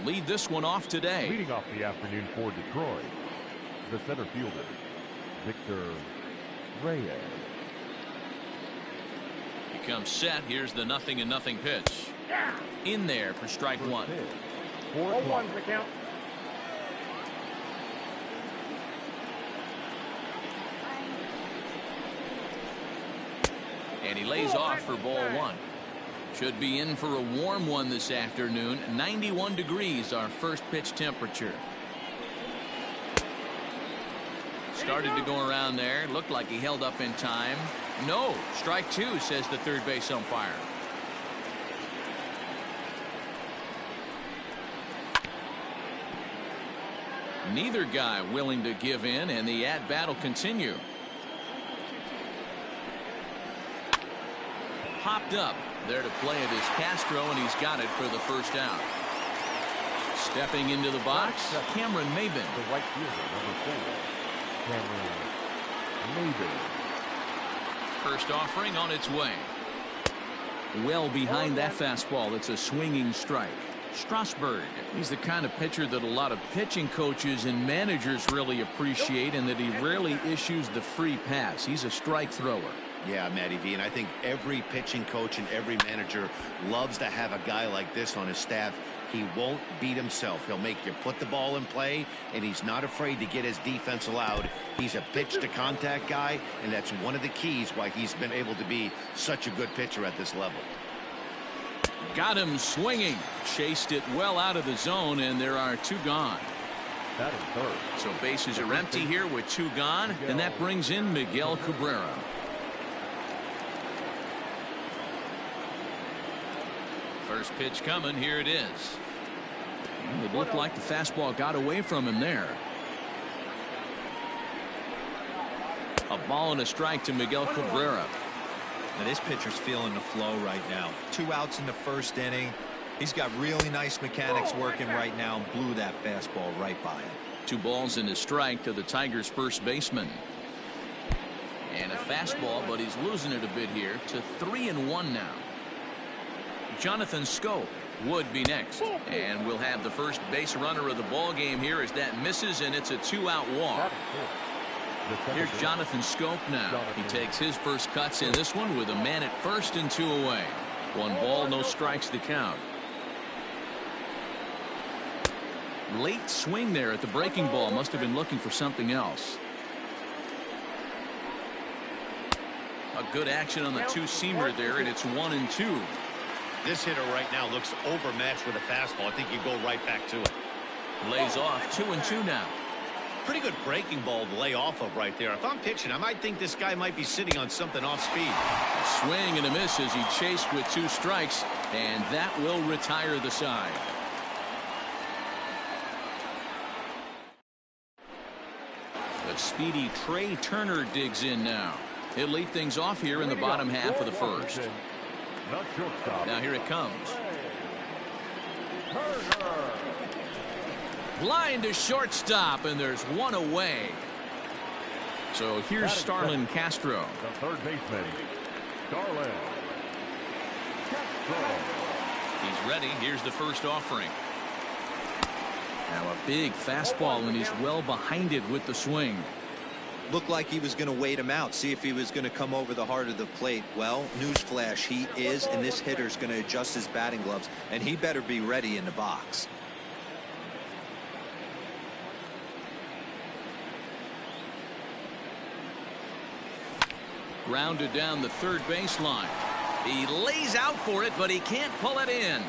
lead this one off today. Leading off the afternoon for Detroit, the center fielder, Victor Reyes. He comes set. Here's the 0-0 pitch. In there for strike one. 4-1 the count. And he lays off for ball one. Should be in for a warm one this afternoon. 91 degrees, our first pitch temperature. Started to go around there. Looked like he held up in time. No, strike two, says the third base umpire. Neither guy willing to give in, and the at-bat will continue. Popped up. There to play it is Castro, and he's got it for the first out. Stepping into the box, Cameron Maben. The right fielder, number 4, Cameron Maben. First offering on its way. Well behind that fastball. It's a swinging strike. Strasburg. He's the kind of pitcher that a lot of pitching coaches and managers really appreciate, and that he rarely issues the free pass. He's a strike thrower. Yeah, Matty V, and I think every pitching coach and every manager loves to have a guy like this on his staff. He won't beat himself. He'll make you put the ball in play, and he's not afraid to get his defense allowed. He's a pitch-to-contact guy, and that's one of the keys why he's been able to be such a good pitcher at this level. Got him swinging. Chased it well out of the zone, and there are two gone. That is third. So bases are empty here with two gone, and that brings in Miguel Cabrera. First pitch coming. Here it is. It looked like the fastball got away from him there. A ball and a strike to Miguel Cabrera. Now this pitcher's feeling the flow right now. 2 outs in the first inning. He's got really nice mechanics working right now and blew that fastball right by him. 2 balls and a strike to the Tigers' first baseman. And a fastball, but he's losing it a bit here to 3-1 now. Jonathan Schoop would be next, and we'll have the first base runner of the ball game here as that misses, and it's a 2-out walk. Here's Jonathan Schoop now. He takes his first cuts in this one with a man at first and 2 away. 1 ball, no strikes to count. Late swing there at the breaking ball. Must have been looking for something else. A good action on the 2-seamer there, and it's 1-2. This hitter right now looks overmatched with a fastball. I think you go right back to it. Lays off 2-2 now. Pretty good breaking ball to lay off of right there. If I'm pitching, I might think this guy might be sitting on something off speed. A swing and a miss as he chased with 2 strikes, and that will retire the side. The speedy Trey Turner digs in now. He'll lead things off here in the bottom half of the first. Now here it comes. Line to shortstop, and there's 1 away. So here's Starlin Castro. The third baseman, Starlin Castro. He's ready. Here's the first offering. Now a big fastball, and he's well behind it with the swing. Looked like he was going to wait him out, see if he was going to come over the heart of the plate. Well, newsflash, he is, and this hitter's going to adjust his batting gloves, and he better be ready in the box. Grounded down the third baseline. He lays out for it, but he can't pull it in.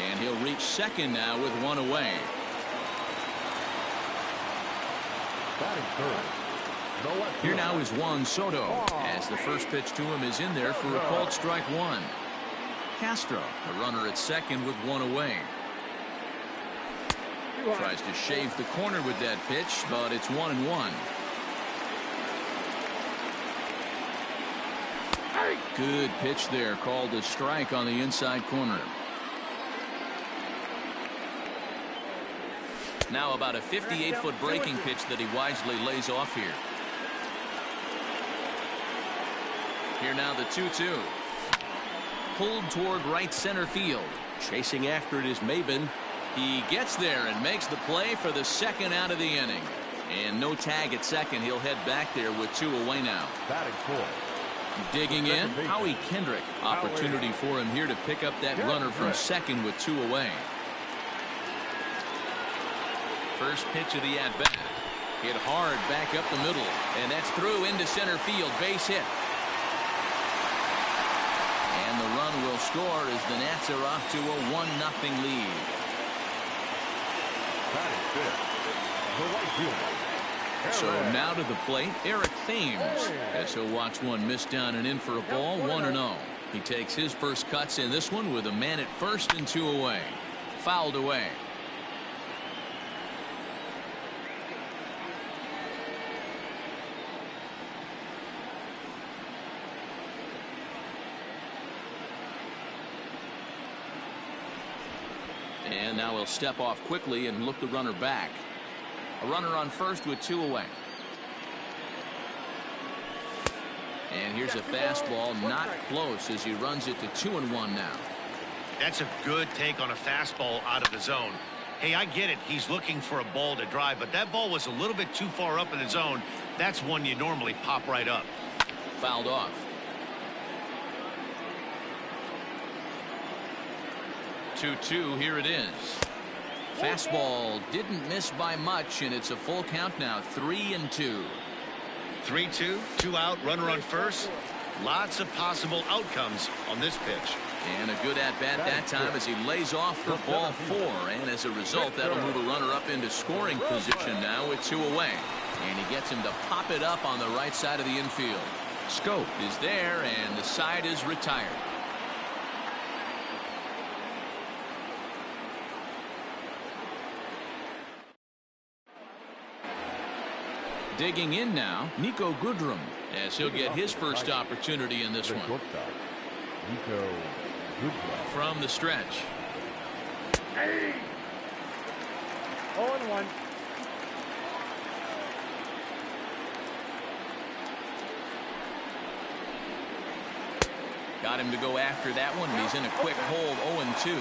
And he'll reach second now with 1 away. Here now is Juan Soto, as the first pitch to him is in there for a called strike 1. Castro, the runner at second with 1 away. Tries to shave the corner with that pitch, but it's 1-1. Good pitch there, called a strike on the inside corner. Now about a 58-foot breaking pitch that he wisely lays off here. Here now the 2-2. Pulled toward right center field. Chasing after it is Maben. He gets there and makes the play for the second out of the inning. And no tag at second. He'll head back there with 2 away now. Batting fourth. Digging in, Howie Kendrick. Opportunity for him here to pick up that runner from second with 2 away. First pitch of the at-bat. Hit hard back up the middle. And that's through into center field. Base hit. And the run will score as the Nats are off to a 1-0 lead. Batting fifth. The right fielder. So now to the plate, Eric Thames, as he'll watch one miss down and in for a ball, 1-0. He takes his first cuts in this one with a man at first and 2 away. Fouled away. And now he'll step off quickly and look the runner back. A runner on first with 2 away. And here's a fastball not close as he runs it to 2-1 now. That's a good take on a fastball out of the zone. Hey, I get it. He's looking for a ball to drive, but that ball was a little bit too far up in the zone. That's one you normally pop right up. Fouled off. 2-2, here it is. Fastball didn't miss by much, and it's a full count now. 3-2. 3-2, 2 out, runner on first. Lots of possible outcomes on this pitch. And a good at-bat that time as he lays off for ball 4. And as a result, that'll move a runner up into scoring position now with 2 away. And he gets him to pop it up on the right side of the infield. Scope is there, and the side is retired. Digging in now, Nico Goodrum, as he'll get his first opportunity in this one. Nico Goodrum. From the stretch. Hey. 0-1. Got him to go after that one, and he's in a quick hold. 0-2.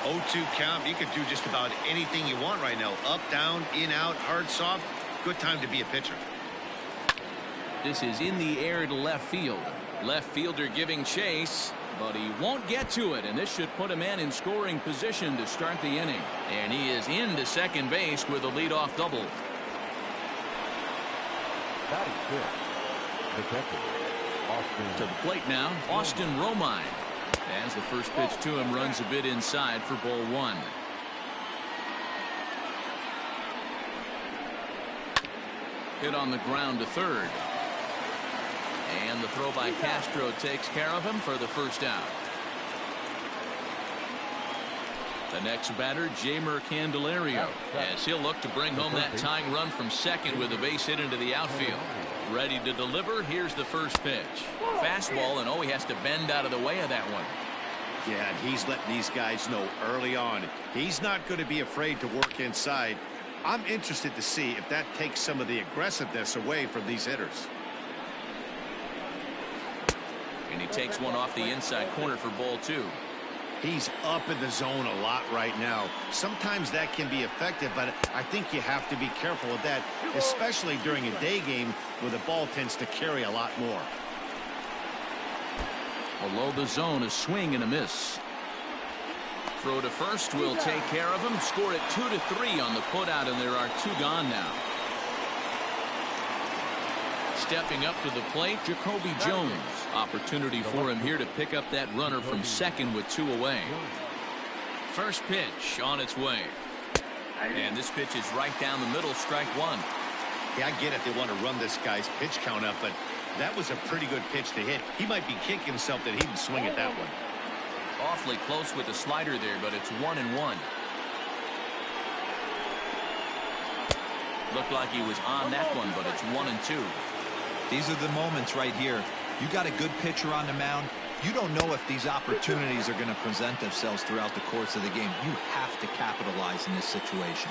0-2 count. You could do just about anything you want right now. Up, down, in, out, hard, soft. Good time to be a pitcher. This is in the air to left field. Left fielder giving chase, but he won't get to it, and this should put a man in scoring position to start the inning. And he is into second base with a leadoff double. Batting fifth. Detective Austin. To the plate now, Austin Romine. As the first pitch to him runs a bit inside for ball 1. Hit on the ground to third. And the throw by Castro takes care of him for the first out. The next batter, Jeimer Candelario, as he'll look to bring home that tying run from second with a base hit into the outfield. Ready to deliver. Here's the first pitch. Fastball, and he has to bend out of the way of that one. Yeah, and he's letting these guys know early on he's not going to be afraid to work inside. I'm interested to see if that takes some of the aggressiveness away from these hitters. And he takes one off the inside corner for ball 2. He's up in the zone a lot right now. Sometimes that can be effective, but I think you have to be careful with that, especially during a day game where the ball tends to carry a lot more. Below the zone, a swing and a miss. Throw to first will take care of him. Score it 2-3 on the putout, and there are 2 gone now. Stepping up to the plate, Jacoby Jones. Opportunity for him here to pick up that runner from second with 2 away. First pitch on its way. And this pitch is right down the middle, strike 1. Yeah, I get it. They want to run this guy's pitch count up, but that was a pretty good pitch to hit. He might be kicking himself that he didn't swing at that one. Awfully close with the slider there, but it's 1-1. Looked like he was on that one, but it's 1-2. These are the moments right here. You got a good pitcher on the mound. You don't know if these opportunities are going to present themselves throughout the course of the game. You have to capitalize in this situation.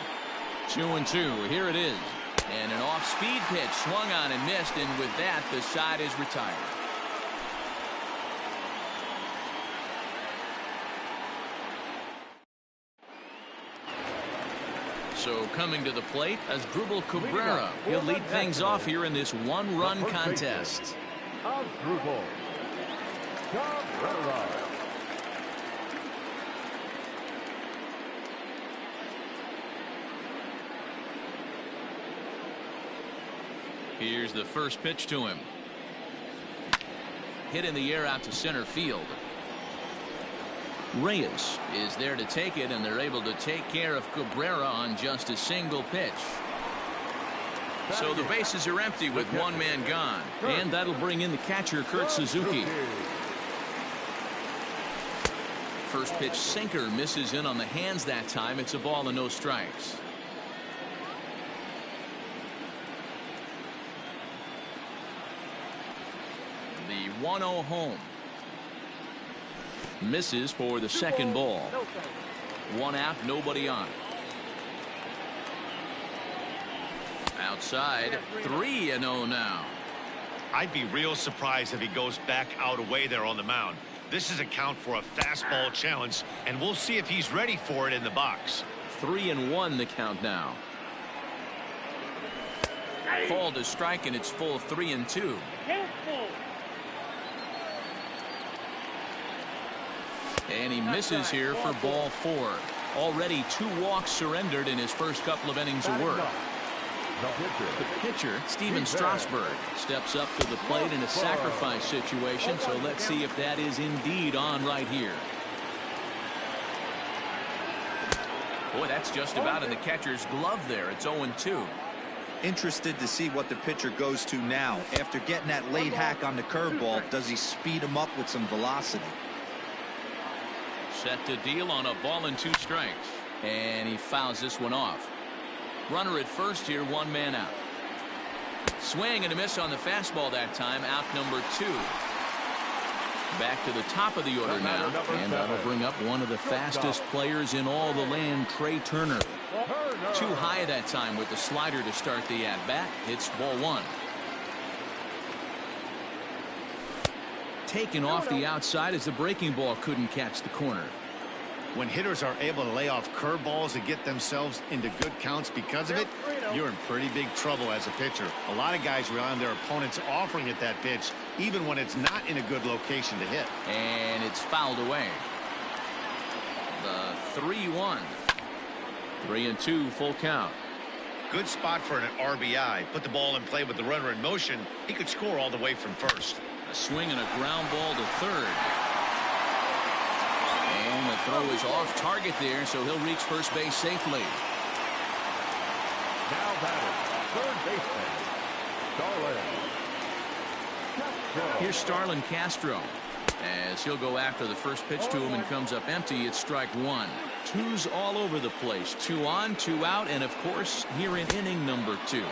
2-2. Here it is. And an off-speed pitch swung on and missed, and with that, the side is retired. So coming to the plate as Cabrera. He'll lead things off here in this one-run contest. Cabrera. Here's the first pitch to him. Hit in the air out to center field. Reyes is there to take it, and they're able to take care of Cabrera on just a single pitch. So the bases are empty with one man gone, and that'll bring in the catcher, Kurt Suzuki. First pitch sinker misses in on the hands that time. It's a ball and no strikes. The 1-0 home. Misses for the second ball. One out, nobody on. Outside, 3-0 now. I'd be real surprised if he goes back out away there on the mound. This is a count for a fastball challenge, and we'll see if he's ready for it in the box. 3-1 the count now. Called a strike, and it's full 3-2. And he misses here for ball 4. Already 2 walks surrendered in his first couple of innings of work. The pitcher, Steven Strasburg, steps up to the plate in a sacrifice situation, so let's see if that is indeed on right here. Boy, that's just about in the catcher's glove there. It's 0-2. Interested to see what the pitcher goes to now. After getting that late hack on the curveball, does he speed him up with some velocity? Set to deal on a ball and 2 strikes. And he fouls this one off. Runner at first here, 1 man out. Swing and a miss on the fastball that time. Out number 2. Back to the top of the order now. And that'll bring up one of the fastest players in all the land, Trey Turner. Too high that time with the slider to start the at-bat. It's ball 1. Taken off the outside as the breaking ball couldn't catch the corner. When hitters are able to lay off curveballs and get themselves into good counts because of it, you're in pretty big trouble as a pitcher. A lot of guys rely on their opponents offering at that pitch, even when it's not in a good location to hit. And it's fouled away. The 3-1. 3-2 full count. Good spot for an RBI. Put the ball in play with the runner in motion. He could score all the way from first. A swing and a ground ball to third. And the throw is off target there, so he'll reach first base safely. Now batting, third baseman, Starlin. Here's Starlin Castro. As he'll go after the first pitch to him and comes up empty. It's strike 1. 2's all over the place. 2 on, 2 out, and of course here in inning number 2.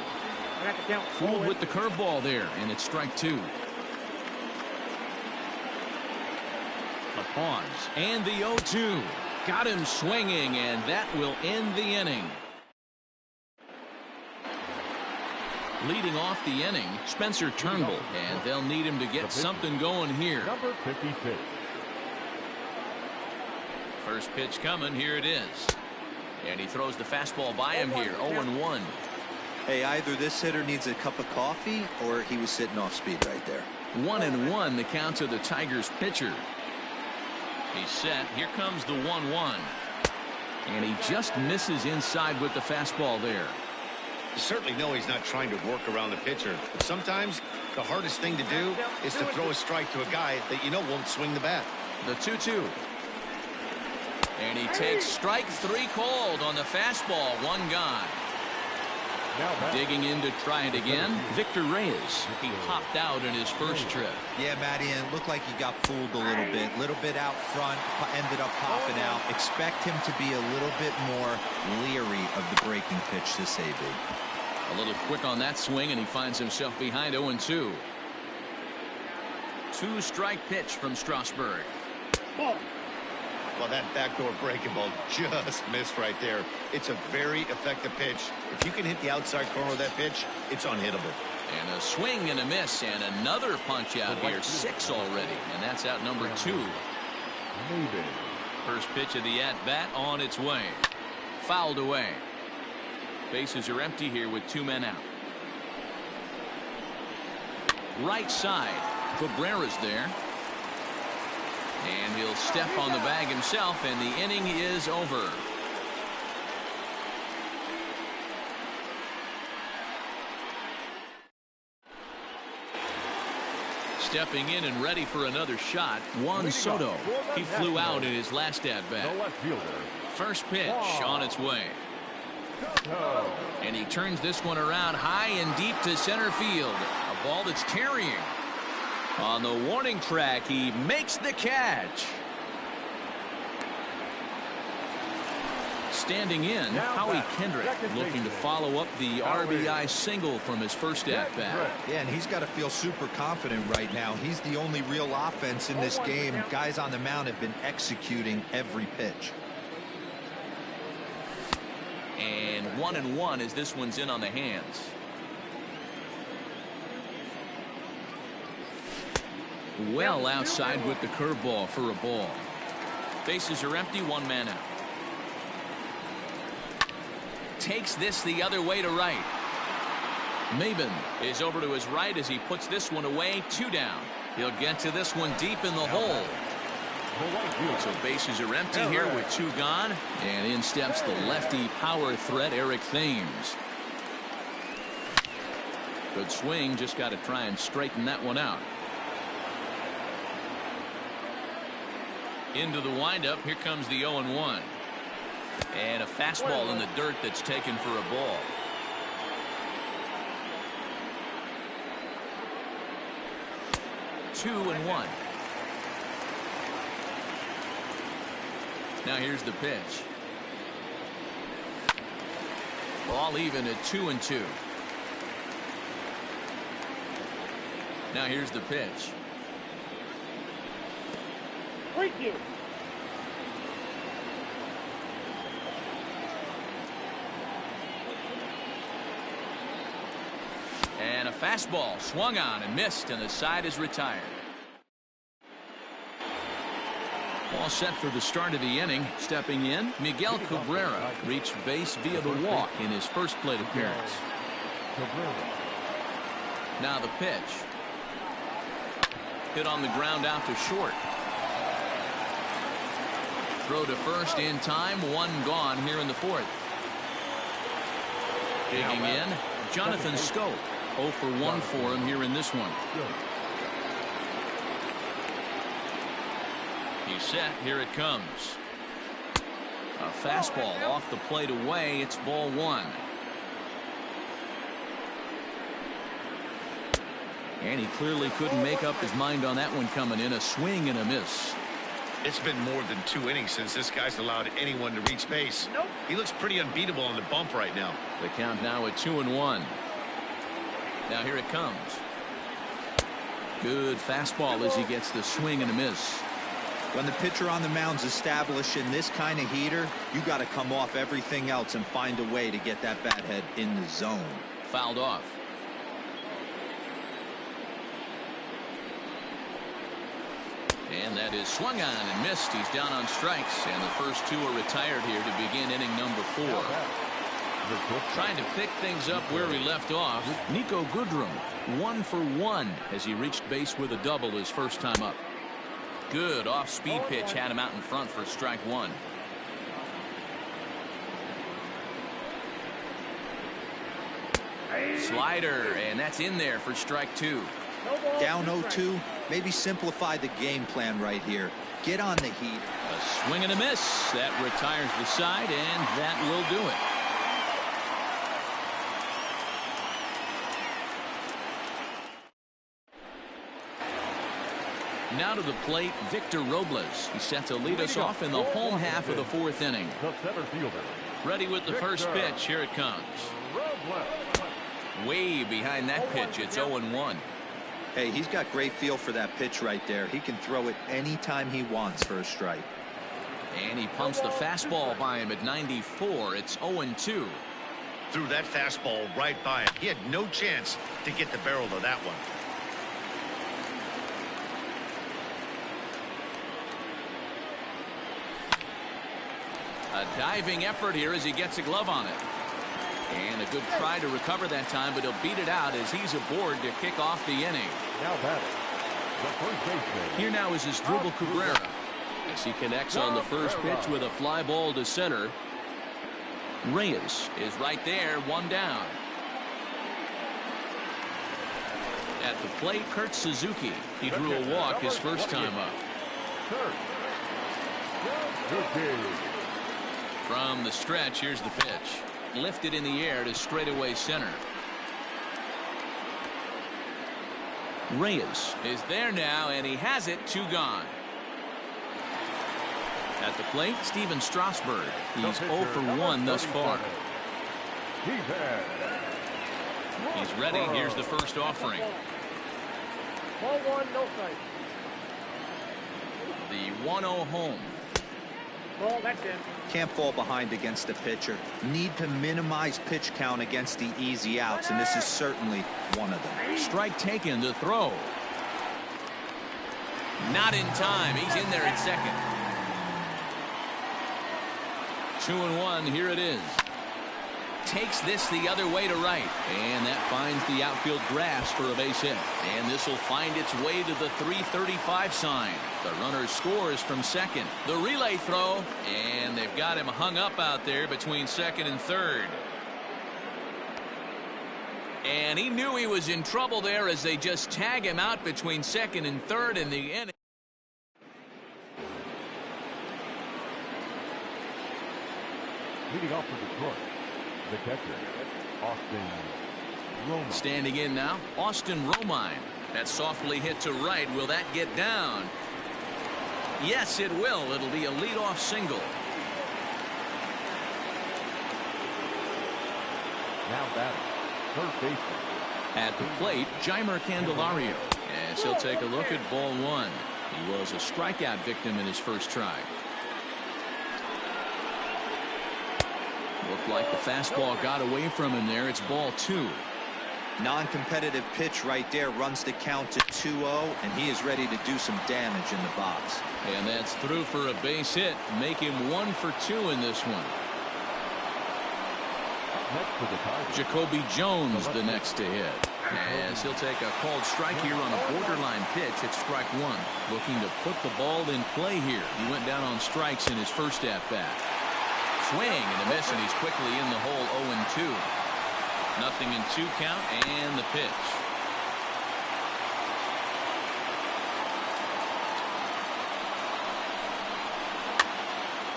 Fooled with the curveball there, and it's strike 2. A pause, and the 0-2. Got him swinging, and that will end the inning. Leading off the inning, Spencer Turnbull, and they'll need him to get something going here. Number 56. First pitch coming, here it is. And he throws the fastball by him here, 0-1. Hey, either this hitter needs a cup of coffee or he was sitting off speed right there. 1-1 the count to the Tigers pitcher. He's set. Here comes the 1-1. And he just misses inside with the fastball there. You certainly know he's not trying to work around the pitcher, but sometimes the hardest thing to do is to throw a strike to a guy that you know won't swing the bat. The 2-2. And he takes strike 3 called on the fastball. 1 gone. Digging in to try it again, Victor Reyes. He hopped out in his first trip. Yeah, Matty, and it looked like he got fooled a little bit out front, ended up popping out. Expect him to be a little bit more leery of the breaking pitch to save it. A little quick on that swing, and he finds himself behind 0-2. 2-strike pitch from Strasburg. Well, that backdoor breaking ball just missed right there. It's a very effective pitch. If you can hit the outside corner of that pitch, it's unhittable. And a swing and a miss, and another punch out here. 6 already, and that's out number 2. First pitch of the at-bat on its way. Fouled away. Bases are empty here with 2 men out. Right side. Cabrera's there. And he'll step on the bag himself, and the inning is over. Stepping in and ready for another shot, Juan Soto. He flew out in his last at-bat. First pitch on its way. And he turns this one around high and deep to center field. A ball that's carrying. On the warning track, he makes the catch. Standing in, Howie Kendrick looking to follow up the RBI single from his first at-bat. Yeah, and he's got to feel super confident right now. He's the only real offense in this game. Guys on the mound have been executing every pitch. And 1-1 as this one's in on the hands. Well outside with the curveball for a ball. Bases are empty, 1 man out. Takes this the other way to right. Maben is over to his right as he puts this one away. 2 down. He'll get to this one deep in the hole. So bases are empty here with 2 gone. And in steps the lefty power threat, Eric Thames. Good swing, just got to try and straighten that one out. Into the windup, here comes the 0-1. And a fastball in the dirt that's taken for a ball. Two and 1. Now here's the pitch. Ball even at 2-2. Now here's the pitch. Thank you. And a fastball swung on and missed, and the side is retired. All set for the start of the inning. Stepping in, Miguel Cabrera reached base via the walk in his first plate appearance. Now the pitch. Hit on the ground out to short. Throw to first in time. 1 gone here in the 4th. Digging in, Jonathan Scope. 0 for 1 for him here in this one. He's set. Here it comes. A fastball off the plate away. It's ball 1. And he clearly couldn't make up his mind on that one coming in. A swing and a miss. It's been more than 2 innings since this guy's allowed anyone to reach base. He looks pretty unbeatable on the bump right now. The count now at 2-1. Now here it comes. Good fastball as he gets the swing and a miss. When the pitcher on the mound's establishing this kind of heater, you got to come off everything else and find a way to get that bat head in the zone. Fouled off. And that is swung on and missed. He's down on strikes, and the first 2 are retired here to begin inning number 4. Trying to pick things up where he left off. Nico Goodrum 1 for 1 as he reached base with a double his first time up. Good off-speed pitch had him out in front for strike 1. Slider, and that's in there for strike 2. Down 0-2, maybe simplify the game plan right here. Get on the heat. A swing and a miss. That retires the side, and that will do it. Now to the plate, Victor Robles. He's set to lead us off in the home half of the 4th inning. Ready with the first pitch. Here it comes. Way behind that pitch. It's 0-1. Hey, he's got great feel for that pitch right there. He can throw it anytime he wants for a strike. And he pumps the fastball by him at 94. It's 0-2. Threw that fastball right by him. He had no chance to get the barrel of that one. A diving effort here as he gets a glove on it. And a good try to recover that time, but he'll beat it out as he's aboard to kick off the inning. Now batting, the first baseman. Here now is Asdrubal Cabrera as he connects on the first pitch with a fly ball to center. Reyes is right there, one down. At the plate, Kurt Suzuki. He drew a walk his first time up. From the stretch, here's the pitch. Lifted in the air to straightaway center. Reyes is there now, and he has it, 2 gone. At the plate, Steven Strasburg. He's 0 for 1 thus far. He's ready. Here's the first offering. Ball 1, no strike. The 1-0 home. Ball, that's it. Can't fall behind against the pitcher. Need to minimize pitch count against the easy outs, and this is certainly one of them. Strike taken to throw. Not in time. He's in there at second. 2-1. Here it is. Takes this the other way to right, and that finds the outfield grass for a base hit. And this will find its way to the 335 sign. The runner scores from second. The relay throw, and they've got him hung up out there between second and third. And he knew he was in trouble there as they just tag him out between second and third in the inning. Leading off for Detroit, the catcher, Austin Romine. Standing in now, Austin Romine. That softly hit to right. Will that get down? Yes, it will. It'll be a leadoff single. Now batting, third baseman. At the plate, Jeimer Candelario. As he'll take a look at ball 1. He was a strikeout victim in his first try. Looked like the fastball got away from him there. It's ball 2. Non-competitive pitch right there, runs the count to 2-0, and he is ready to do some damage in the box. And that's through for a base hit. Make him 1 for 2 in this one. Next for the Tigers, Jacoby Jones the next to hit. As he'll take a called strike here on a borderline pitch at strike 1. Looking to put the ball in play here. He went down on strikes in his first at-bat. Swing and a miss, and he's quickly in the hole. 0-2. Nothing in 2 count, and the pitch.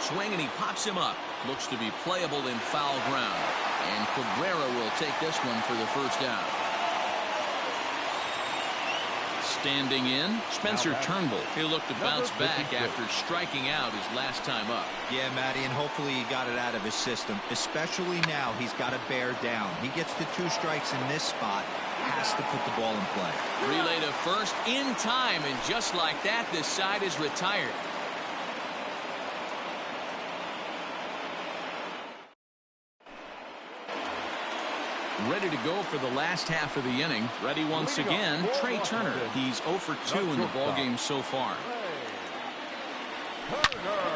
Swing, and he pops him up. Looks to be playable in foul ground. And Cabrera will take this one for the first out. Standing in, Spencer Turnbull. He'll look to bounce back after striking out his last time up. Yeah, Matty, and hopefully he got it out of his system. Especially now, he's got to bear down. He gets the 2 strikes in this spot, has to put the ball in play. Relay to first in time, and just like that, this side is retired. Ready to go for the last half of the inning. Ready once again, Trey Turner. He's 0 for 2 in the ballgame so far.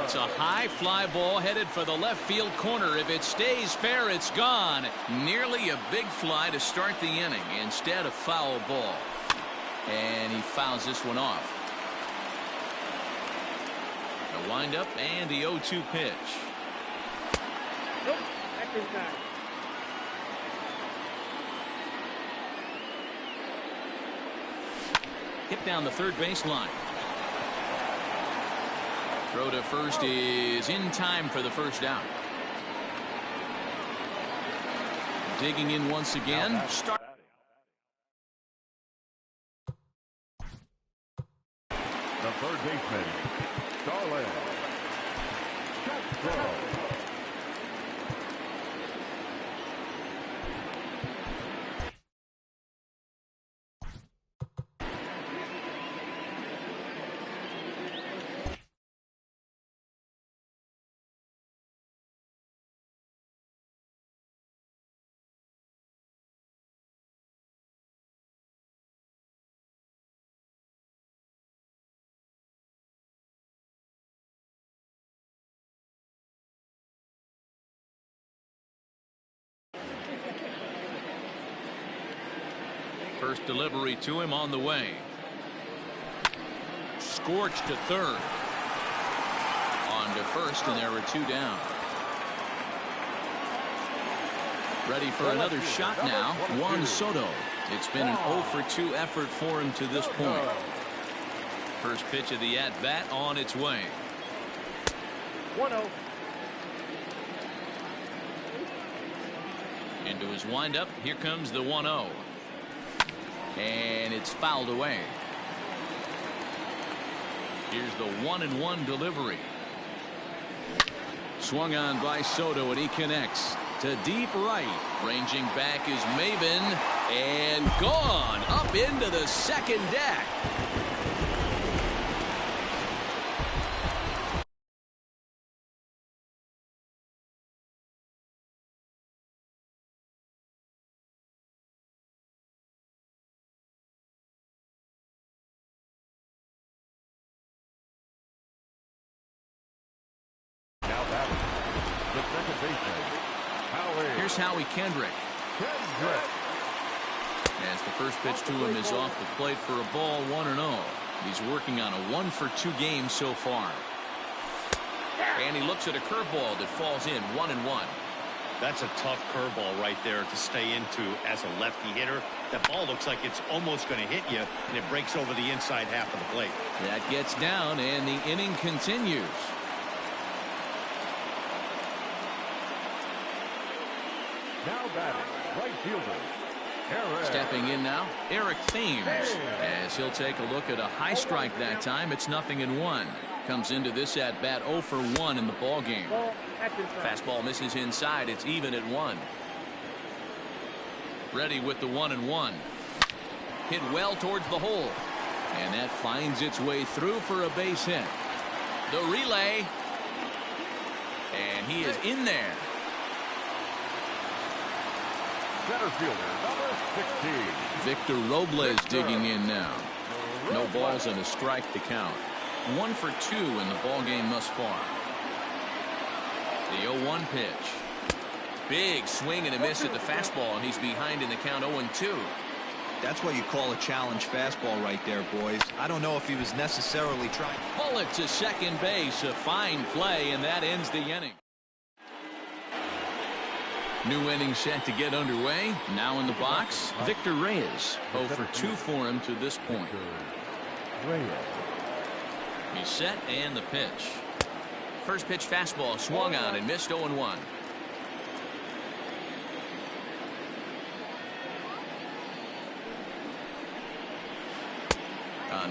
It's a high fly ball headed for the left field corner. If it stays fair, it's gone. Nearly a big fly to start the inning. Instead, a foul ball. And he fouls this one off. The windup and the 0-2 pitch. Nope, that's inside. Hit down the third baseline. Throw to first is in time for the first out. Digging in once again. Start. The third baseman, Starlin. Throw. First delivery to him on the way. Scorched to third. On to first, and there are 2 down. Ready for another shot now. Juan Soto. It's been an 0 for 2 effort for him to this point. First pitch of the at-bat on its way. 1-0. Into his windup. Here comes the 1-0. And it's fouled away. Here's the 1-1 delivery. Swung on by Soto, and he connects to deep right. Ranging back is Maben, and gone up into the second deck. Now batting, the second baseman, Here's Howie Kendrick. As the first pitch to him is off the plate for a ball, 1-0. He's working on a 1 for 2 game so far. And he looks at a curveball that falls in, 1-1. That's a tough curveball right there to stay into as a lefty hitter. That ball looks like it's almost going to hit you, and it breaks over the inside half of the plate. That gets down, and the inning continues. Now batting, right fielder, Eric. Stepping in now, Eric Thames. As he'll take a look at a high strike that time. It's 0-1. Comes into this at bat 0 for 1 in the ball game. Ball, that's in front. Fastball misses inside. It's even at 1. Ready with the 1-1. Hit well towards the hole. And that finds its way through for a base hit. The relay. And he is in there. Center fielder, number 16. Victor Robles digging in now. No balls and a strike to count. 1 for 2 in the ball game thus far. The 0-1 pitch. Big swing and a miss at the fastball, and he's behind in the count 0-2. That's what you call a challenge fastball right there, boys. I don't know if he was necessarily trying. Pull it to second base. A fine play, and that ends the inning. New inning set to get underway. Now in the box, Victor Reyes. 0 for 2 for him to this point. He's set, and the pitch. First pitch fastball swung on and missed 0-1.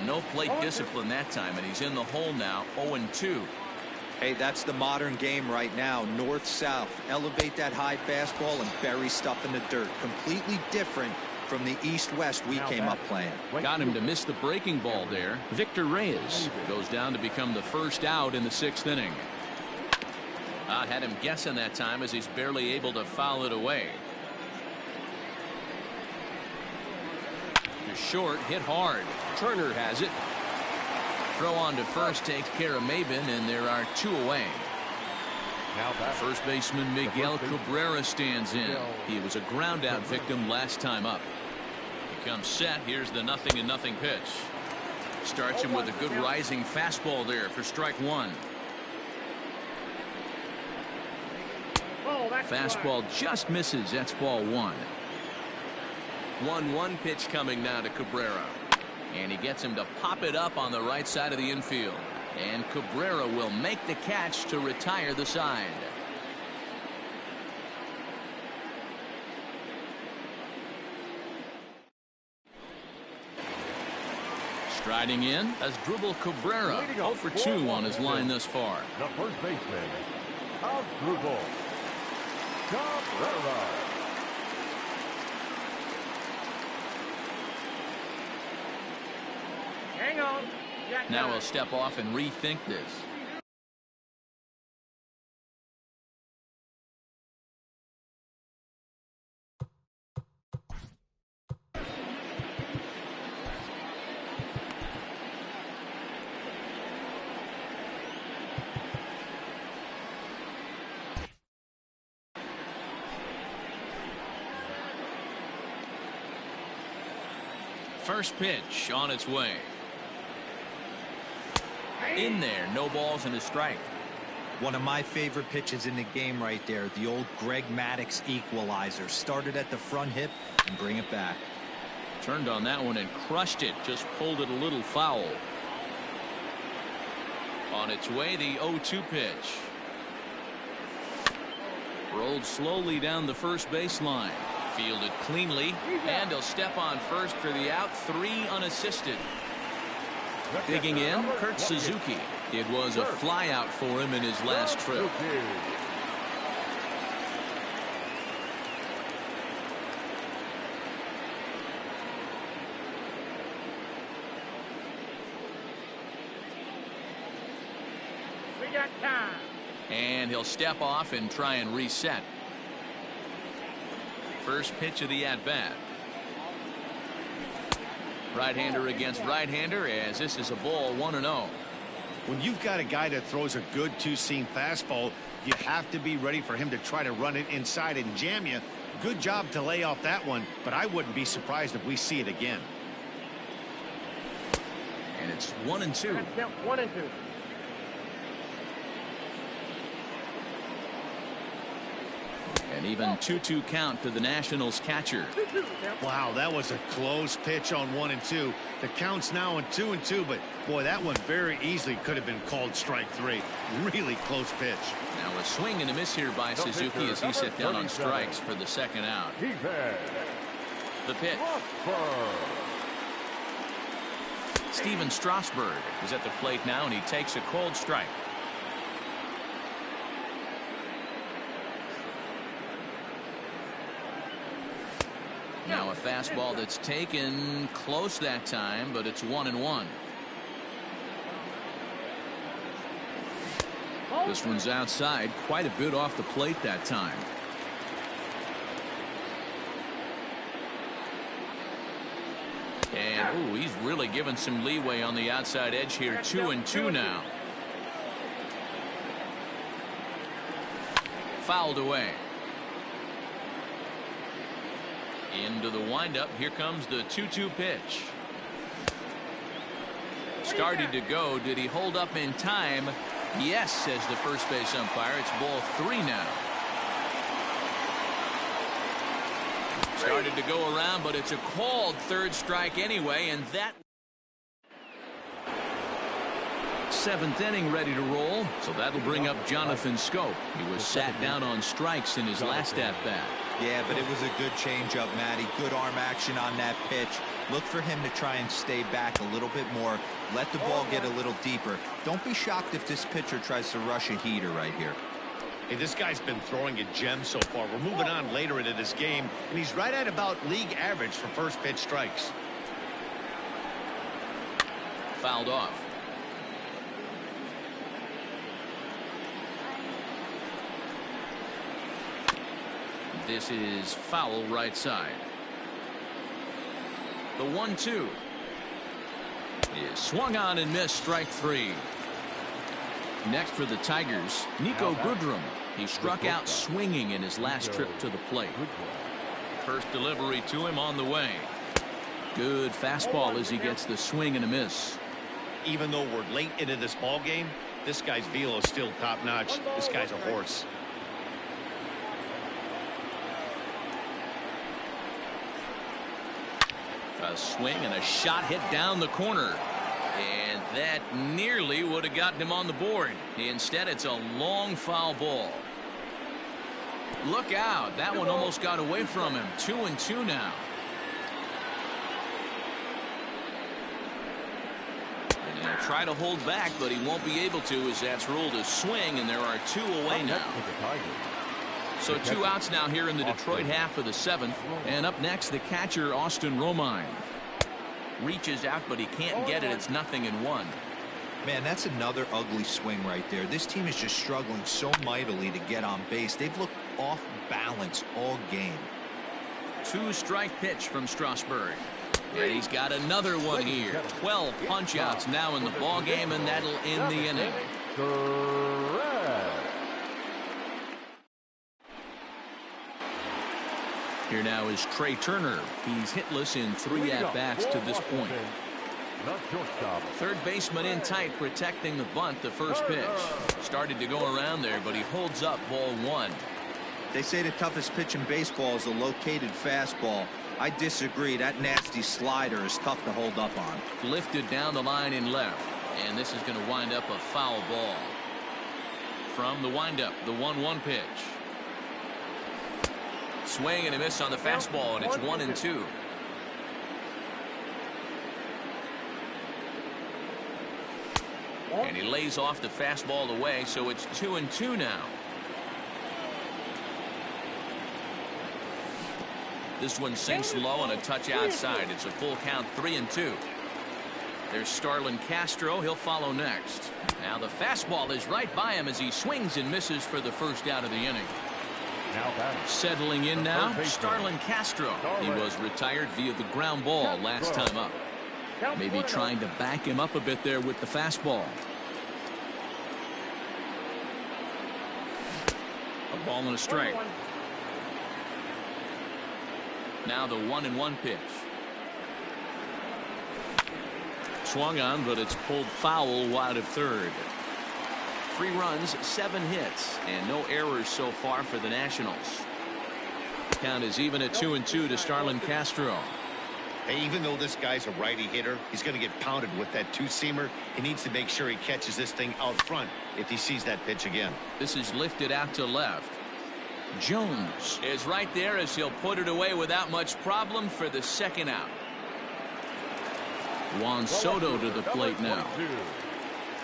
No plate discipline that time, and he's in the hole now, 0-2. Hey, that's the modern game right now. North-south. Elevate that high fastball and bury stuff in the dirt. Completely different from the east-west we came up playing. Got him to miss the breaking ball there. Victor Reyes goes down to become the first out in the 6th inning. Had him guessing that time as he's barely able to foul it away. To short, hit hard. Turner has it. Throw on to first takes care of Maben, and there are 2 away. Now First baseman Miguel Cabrera stands in. He was a ground out victim last time up. He comes set. Here's the 0-0 pitch. Starts him with a good rising fastball there for strike 1. Ball, that's Fastball just misses. That's ball 1. 1-1 pitch coming now to Cabrera. And he gets him to pop it up on the right side of the infield. And Cabrera will make the catch to retire the side. Striding in, Asdrubal Cabrera. 0 for 2 on his line thus far. the first baseman, Asdrubal Cabrera. Hang on. Got Now time. he'll step off and rethink this. First pitch on its way. In there, no balls and a strike. One of my favorite pitches in the game right there. The old Greg Maddux equalizer. Started at the front hip and bring it back. Turned on that one and crushed it. Just pulled it a little foul. On its way, the 0-2 pitch. Rolled slowly down the first baseline. Fielded cleanly, and he'll step on first for the out. 3 unassisted. Digging in, Kurt Suzuki. It was a fly out for him in his last trip. We got time. And he'll step off and try and reset. First pitch of the at-bat. Right-hander against right-hander, as this is a ball 1-0. When you've got a guy that throws a good two-seam fastball, you have to be ready for him to try to run it inside and jam you. Good job to lay off that one, but I wouldn't be surprised if we see it again. And it's 1-2. 1-2. An even 2-2 count to the Nationals catcher. Wow, that was a close pitch on 1-2. The count's now on 2-2, but boy, that one very easily could have been called strike 3. Really close pitch. Now a swing and a miss here by Suzuki as he set down on strikes for the second out. The pitch. Steven Strasburg is at the plate now, and he takes a cold strike. Now a fastball that's taken close that time, but it's 1-1. This one's outside, quite a bit off the plate that time. And ooh, he's really given some leeway on the outside edge here. 2-2 now. Fouled away. Into the windup. Here comes the 2-2 pitch. Started to go. Did he hold up in time? Yes, says the first base umpire. It's ball 3 now. Started to go around, but it's a called third strike anyway, and that 7th inning ready to roll. So that'll bring up Jonathan Schoop. He was sat down on strikes in his last at-bat. Yeah, but it was a good changeup, Matty. Good arm action on that pitch. Look for him to try and stay back a little bit more. Let the ball get a little deeper. Don't be shocked if this pitcher tries to rush a heater right here. Hey, this guy's been throwing a gem so far. We're moving on later into this game, and he's right at about league average for first pitch strikes. Fouled off. This is foul right side. The 1-2 is swung on and missed, strike 3. Next for the Tigers, Nico Goodrum. He struck out swinging in his last trip to the plate. First delivery to him on the way. Good fastball as he gets the swing and a miss. Even though we're late into this ball game, this guy's velo is still top notch. This guy's a horse. A swing and a shot hit down the corner. And that nearly would have gotten him on the board. Instead, it's a long foul ball. Look out. That one almost got away from him. 2-2 now. And he'll try to hold back, but he won't be able to, as that's ruled a swing, and there are 2 away now. So 2 outs now here in the Detroit half of the 7th. And up next, the catcher, Austin Romine. Reaches out, but he can't get it. It's 0-1. Man, that's another ugly swing right there. This team is just struggling so mightily to get on base. They've looked off balance all game. 2-strike pitch from Strasburg. And he's got another one here. 12 punch outs now in the ball game, and that'll end the inning. Here now is Trey Turner. He's hitless in 3 at-bats to this point. Third baseman in tight, protecting the bunt. The first pitch started to go around there, but he holds up ball 1. They say the toughest pitch in baseball is a located fastball. I disagree. That nasty slider is tough to hold up on. Lifted down the line in left, and this is going to wind up a foul ball. From the windup, the 1-1 pitch. Swing and a miss on the fastball, and it's 1-2. And he lays off the fastball away, so it's 2-2 now. This one sinks low and a touch outside. It's a full count, 3-2. There's Starlin Castro. He'll follow next. Now the fastball is right by him as he swings and misses for the first out of the inning. Settling in now, Starlin Castro. He was retired via the ground ball last time up. Maybe trying to back him up a bit there with the fastball. A ball and a strike. Now the 1-1 pitch. Swung on, but it's pulled foul wide of third. 3 runs, 7 hits, and no errors so far for the Nationals. Count is even at 2-2 to Starlin Castro. Hey, even though this guy's a righty hitter, he's going to get pounded with that 2-seamer. He needs to make sure he catches this thing out front if he sees that pitch again. This is lifted out to left. Jones is right there as he'll put it away without much problem for the second out. Juan Soto to the plate now.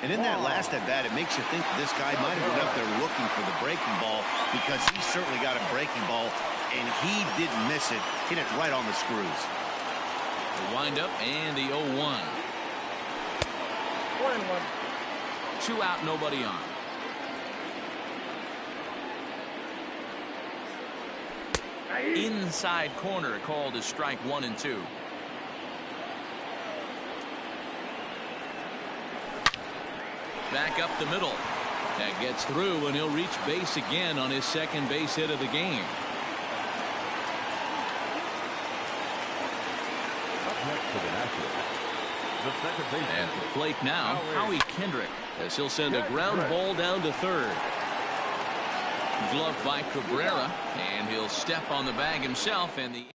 And in that last at bat, it makes you think this guy might have been up there looking for the breaking ball, because he certainly got a breaking ball, and he didn't miss it. Hit it right on the screws. The windup and the 0-1. 1-1. 2 out, nobody on. Inside corner called as strike 1 and 2. Back up the middle. That gets through, and he'll reach base again on his second base hit of the game. At the plate now, Howie Kendrick, as he'll send a ground ball down to third. Gloved by Cabrera, and he'll step on the bag himself, and the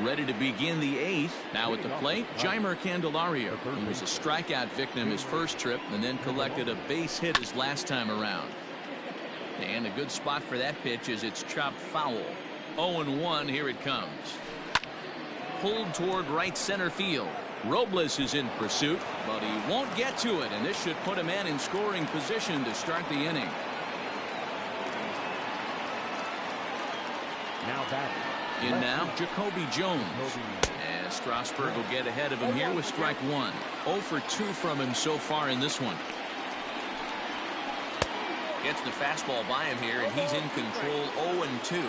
ready to begin the 8th. Now at the plate, Jeimer Candelario. He was a strikeout victim his first trip and then collected a base hit his last time around. And a good spot for that pitch is it's chopped foul. 0-1, here it comes. Pulled toward right center field. Robles is in pursuit, but he won't get to it, and this should put a man in scoring position to start the inning. Now batting. In now, Jacoby Jones. And Strasburg will get ahead of him here with strike 1. 0 for 2 from him so far in this one. Gets the fastball by him here, and he's in control. 0-2.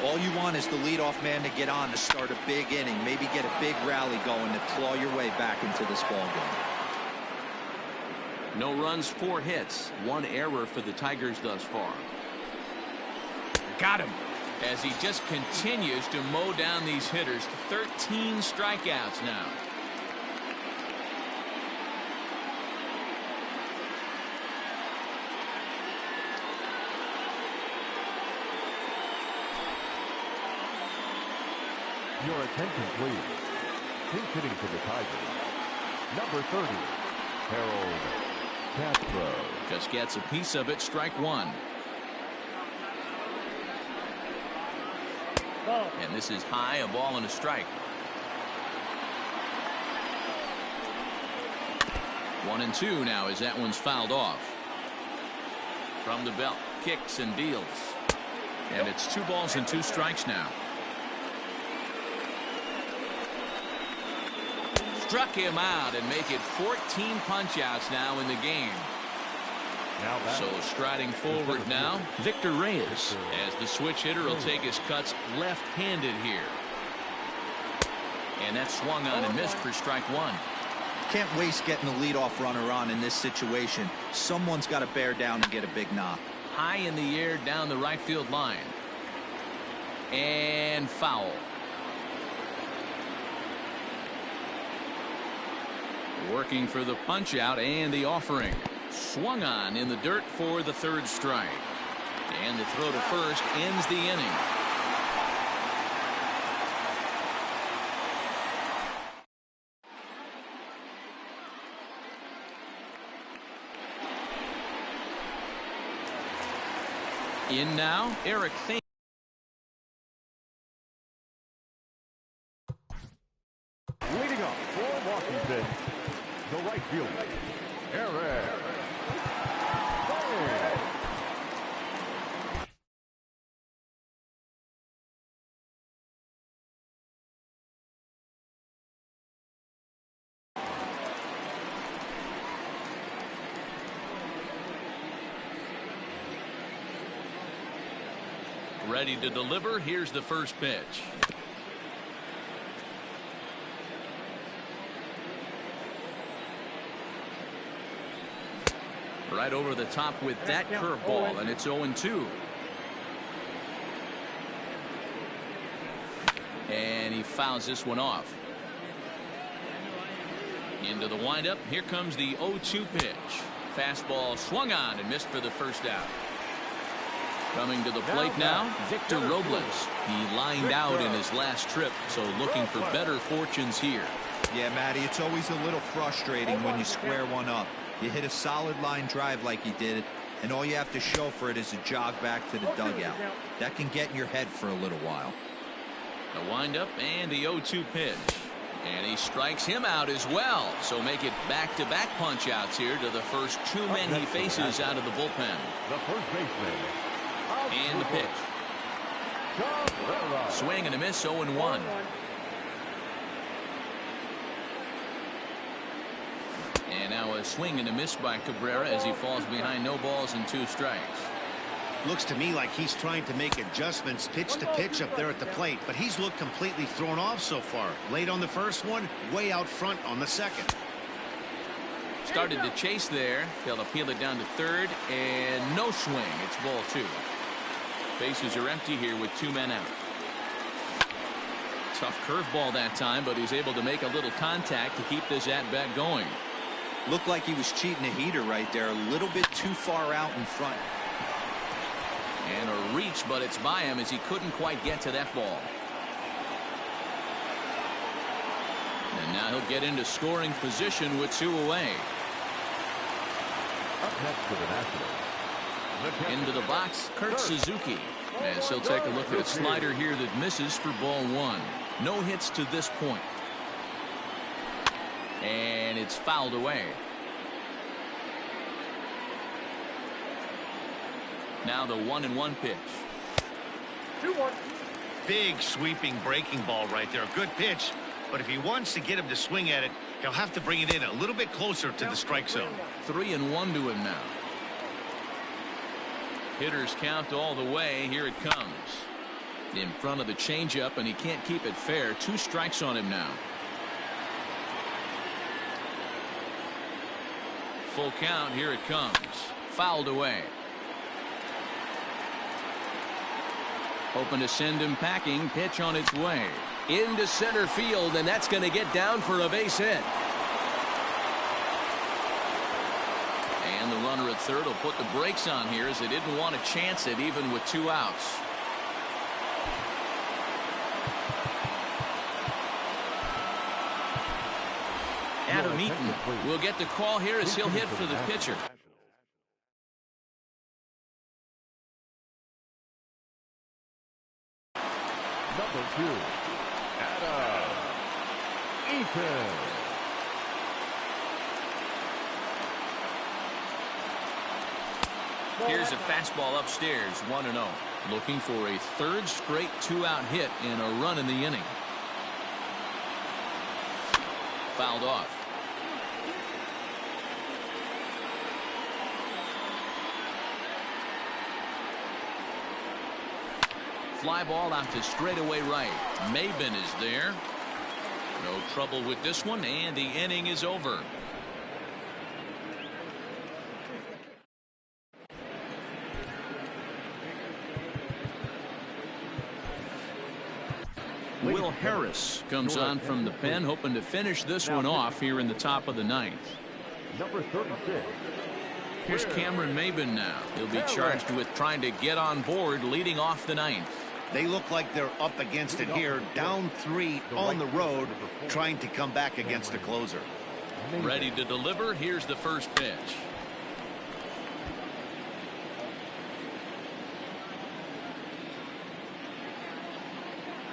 All you want is the leadoff man to get on to start a big inning, maybe get a big rally going to claw your way back into this ball game. No runs, 4 hits, 1 error for the Tigers thus far. Got him. As he just continues to mow down these hitters. 13 strikeouts now. Your attention, please. Pinch hitting for the Tigers. Number 30, Harold Castro. Just gets a piece of it. Strike 1. And this is high, a ball and a strike. 1-2 now as that one's fouled off. From the belt, kicks and deals. And it's 2 balls and 2 strikes now. Struck him out and make it 14 punch-outs now in the game. So striding forward now, Victor Reyes, as the switch hitter will take his cuts left-handed here. And that swung on and missed for strike 1. Can't waste getting the leadoff runner on in this situation. Someone's got to bear down and get a big knock. high in the air down the right field line. And foul. Working for the punch out and the offering. Swung on in the dirt for the third strike. And the throw to first ends the inning. In now, Eric Thames. Leading up for Washington, the right fielder, Eric Thames. Ready to deliver. Here's the first pitch. Right over the top with that curveball, and it's 0-2. And he fouls this one off. Into the windup. Here comes the 0-2 pitch. Fastball swung on and missed for the first out. Coming to the plate now, Victor Robles. He lined out in his last trip, so looking for better fortunes here. Yeah, Matty, it's always a little frustrating when you square one up. You hit a solid line drive like he did, and all you have to show for it is a jog back to the dugout. That can get in your head for a little while. The windup and the 0-2 pitch. And he strikes him out as well. So make it back-to-back punch-outs here to the first two men he faces out of the bullpen. The first baseman. And the pitch. Swing and a miss, 0-1. And now a swing and a miss by Cabrera as he falls behind no balls and 2 strikes. Looks to me like he's trying to make adjustments pitch to pitch up there at the plate, but he's looked completely thrown off so far. Late on the first one, way out front on the second. Started to chase there. They'll appeal it down to third, and no swing. It's ball 2. Bases are empty here with 2 men out. Tough curveball that time, but he's able to make a little contact to keep this at-bat going. Looked like he was cheating a heater right there, a little bit too far out in front. And a reach, but it's by him as he couldn't quite get to that ball. And now he'll get into scoring position with 2 away. Up next for the Nationals. Into the box, Kurt Suzuki. As he'll take a look at a slider here that misses for ball 1. No hits to this point. And it's fouled away. Now the 1-1 pitch. 2-1. Big sweeping breaking ball right there. Good pitch. But if he wants to get him to swing at it, he'll have to bring it in a little bit closer to the strike zone. 3-1 to him now. Hitters count all the way. Here it comes. In front of the changeup, and he can't keep it fair. 2 strikes on him now. Full count. Here it comes. Fouled away. Hoping to send him packing. Pitch on its way. Into center field, and that's going to get down for a base hit. And the runner at third will put the brakes on here as they didn't want to chance it even with 2 outs. Adam Eaton will get the call here as he'll hit for the pitcher. Number 2, Adam Eaton. Here's a fastball upstairs, 1-0. Looking for a third straight 2-out hit and a run in the inning. Fouled off. Fly ball out to straightaway right. Maben is there. No trouble with this one, and the inning is over. Will Harris comes on from the pen, hoping to finish this one off here in the top of the ninth. Number 36. Here's Cameron Maben now. He'll be charged with trying to get on board leading off the ninth. They look like they're up against it here, down 3 on the road, trying to come back against the closer. Ready to deliver. Here's the first pitch.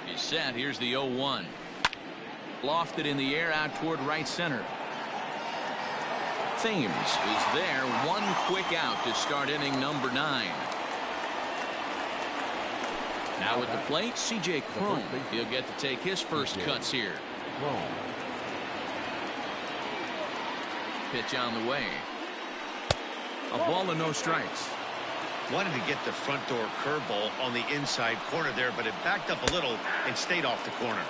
He's set. Here's the 0-1. Lofted in the air out toward right center. Thames is there. One quick out to start inning number 9. Now at the plate, C.J. Cron. He'll get to take his first cuts here. Pitch on the way. A ball and no strikes. Wanted to get the front door curveball on the inside corner there, but it backed up a little and stayed off the corner.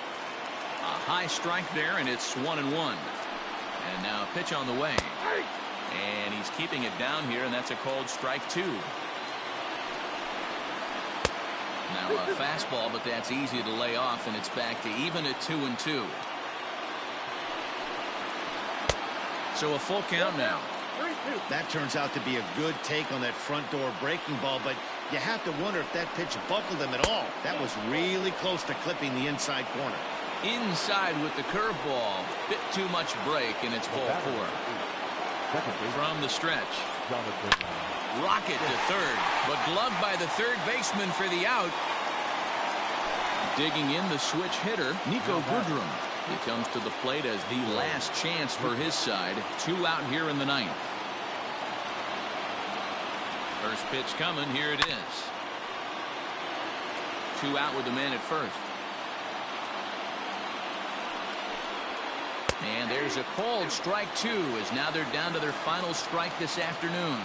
A high strike there, and it's 1-1. And now a pitch on the way. And he's keeping it down here, and that's a called strike 2. Now a fastball, but that's easy to lay off, and it's back to even at 2-2. So a full count now. That turns out to be a good take on that front door breaking ball, but you have to wonder if that pitch buckled him at all. That was really close to clipping the inside corner. Inside with the curveball. Bit too much break, and it's ball 4. From the stretch. Rocket to third, but gloved by the third baseman for the out. Digging in the switch hitter, Nico Goodrum. He comes to the plate as the last chance for his side. 2 out here in the ninth. First pitch coming. Here it is. 2 out with the man at first. And there's a called strike 2 as now they're down to their final strike this afternoon.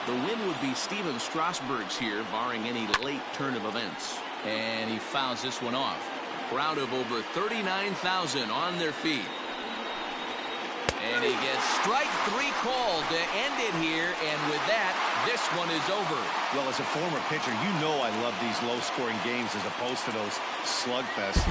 The win would be Steven Strasburg's here, barring any late turn of events. And he fouls this one off. Crowd of over 39,000 on their feet. And he gets strike 3 called to end it here. And with that, this one is over. Well, as a former pitcher, you know I love these low-scoring games as opposed to those slugfests.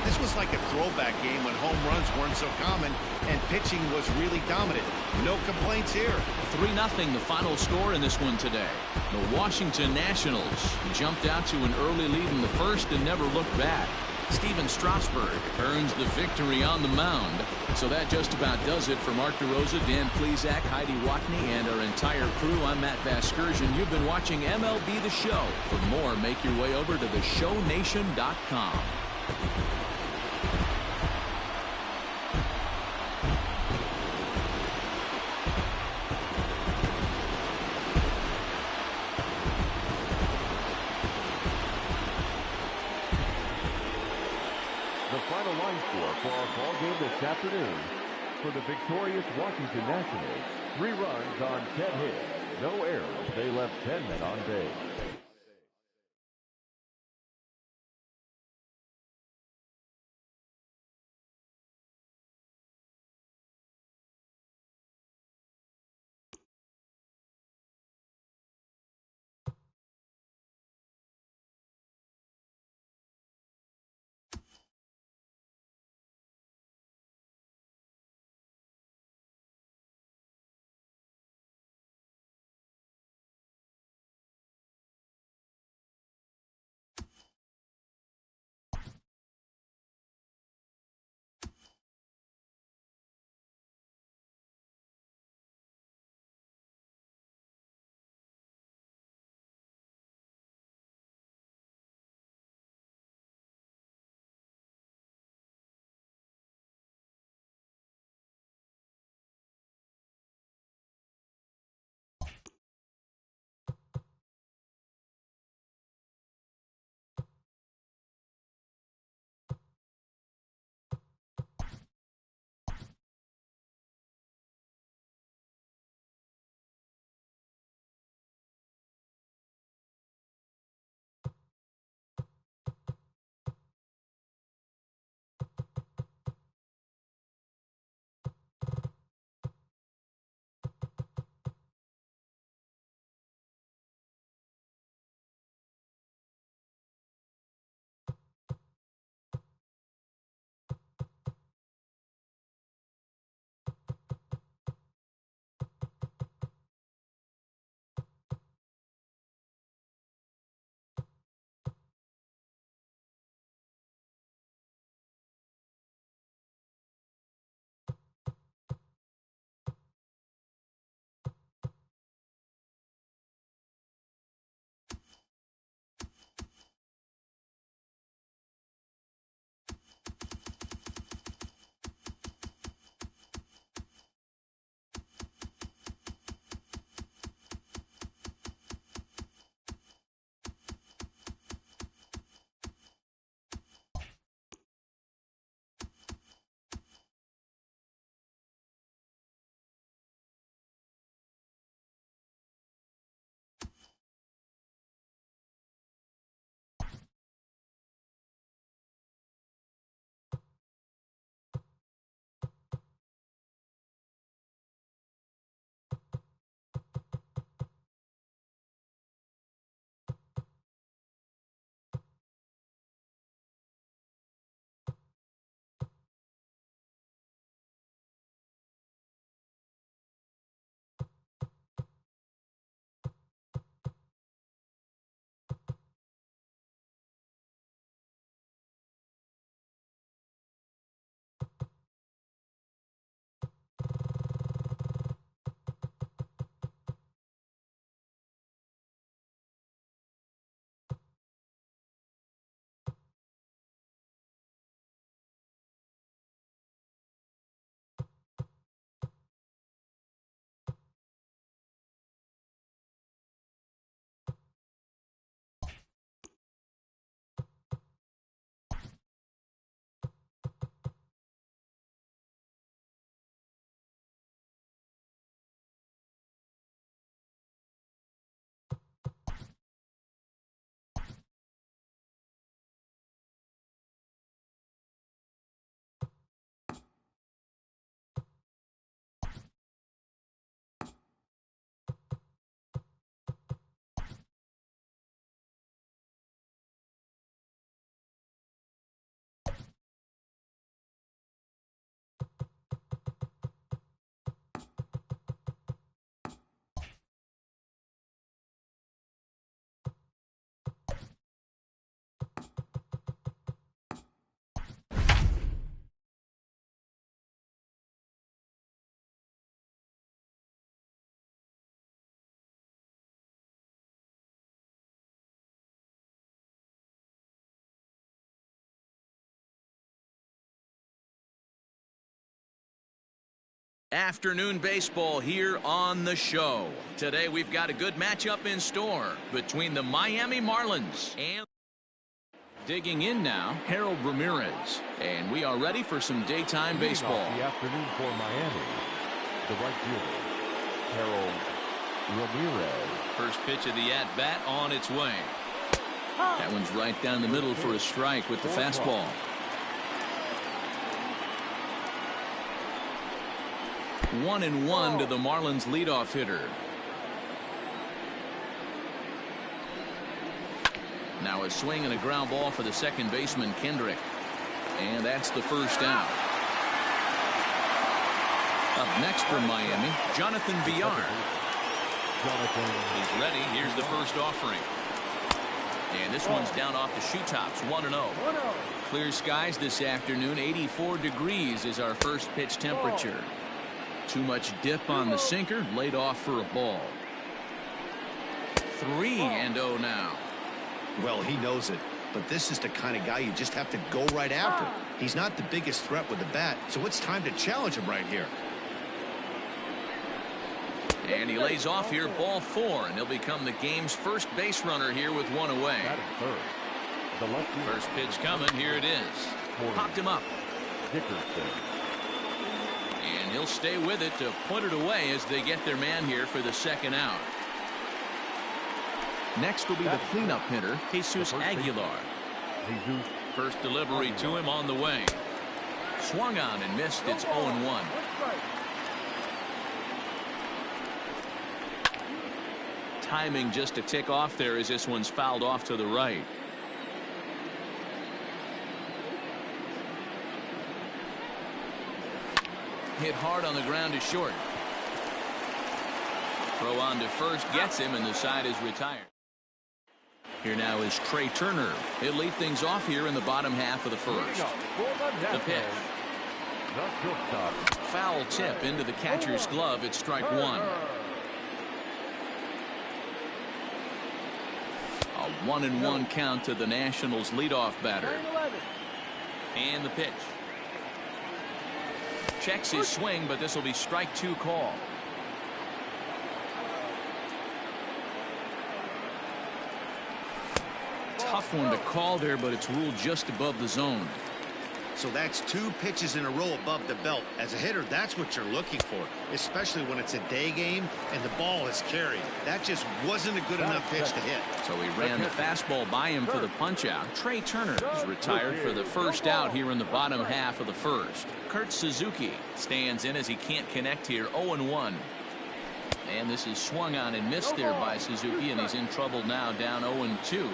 This was like a throwback game when home runs weren't so common and pitching was really dominant. No complaints here. 3-0 the final score in this one today. The Washington Nationals jumped out to an early lead in the first and never looked back. Steven Strasburg earns the victory on the mound. So that just about does it for Mark DeRosa, Dan Plesac, Heidi Watney, and our entire crew. I'm Matt Vasgersian. You've been watching MLB The Show. For more, make your way over to theshownation.com. Final line score for our ball game this afternoon. For the victorious Washington Nationals, 3 runs on 10 hits, no errors. They left 10 men on base. Afternoon baseball here on the show. Today we've got a good matchup in store between the Miami Marlins and digging in now, Harold Ramirez. And we are ready for some daytime baseball. The afternoon for Miami, the right fielder, Harold Ramirez. First pitch of the at-bat on its way. That one's right down the middle for a strike with the fastball. 1-1 to the Marlins leadoff hitter. Now a swing and a ground ball for the second baseman, Kendrick. And that's the first out. Up next for Miami, Jonathan Villar. He's ready. Here's the first offering. And this one's down off the shoe tops, 1-0. Clear skies this afternoon. 84 degrees is our first pitch temperature. Too much dip on the sinker, laid off for a ball. 3-0 now. Well, he knows it, but this is the kind of guy you just have to go right after. He's not the biggest threat with the bat, so it's time to challenge him right here. And he lays off here, ball 4, and he'll become the game's first base runner here with one away. First pitch coming, here it is. Popped him up. And he'll stay with it to put it away as they get their man here for the second out. Next will be the cleanup hitter, Jesus Aguilar. First delivery to him on the way. Swung on and missed. It's 0-1. Timing just a tick off there as this one's fouled off to the right. Hit hard on the ground to short. Throw on to first, gets him, and the side is retired. Here now is Trey Turner. He'll lead things off here in the bottom half of the first. The pitch. Foul tip into the catcher's glove. It's strike 1. A 1-1 count to the Nationals leadoff batter. And the pitch. Checks his swing, but this will be strike 2 call. Tough one to call there, but it's ruled just above the zone. So that's 2 pitches in a row above the belt. As a hitter, that's what you're looking for, especially when it's a day game and the ball is carried. That just wasn't a good enough pitch to hit. So he ran the fastball by him for the punch out. Trey Turner is retired for the first out here in the bottom half of the first. Kurt Suzuki stands in as he can't connect here. 0-1. And this is swung on and missed there by Suzuki, and he's in trouble now, down 0-2.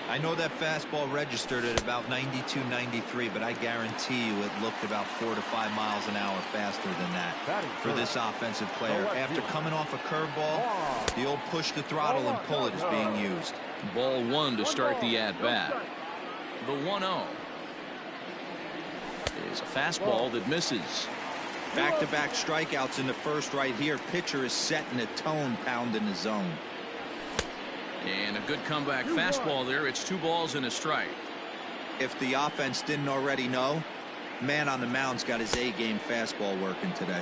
I know that fastball registered at about 92, 93, but I guarantee you it looked about 4 to 5 miles an hour faster than that for this offensive player. After coming off a curveball, the old push the throttle and pull it is being used. Ball 1 to start the at-bat. The 1-0 is a fastball that misses. Back-to-back strikeouts in the first right here. Pitcher is setting a tone, pounding the zone. And a good comeback fastball there. It's 2 balls and a strike. If the offense didn't already know, man on the mound's got his A-game fastball working today.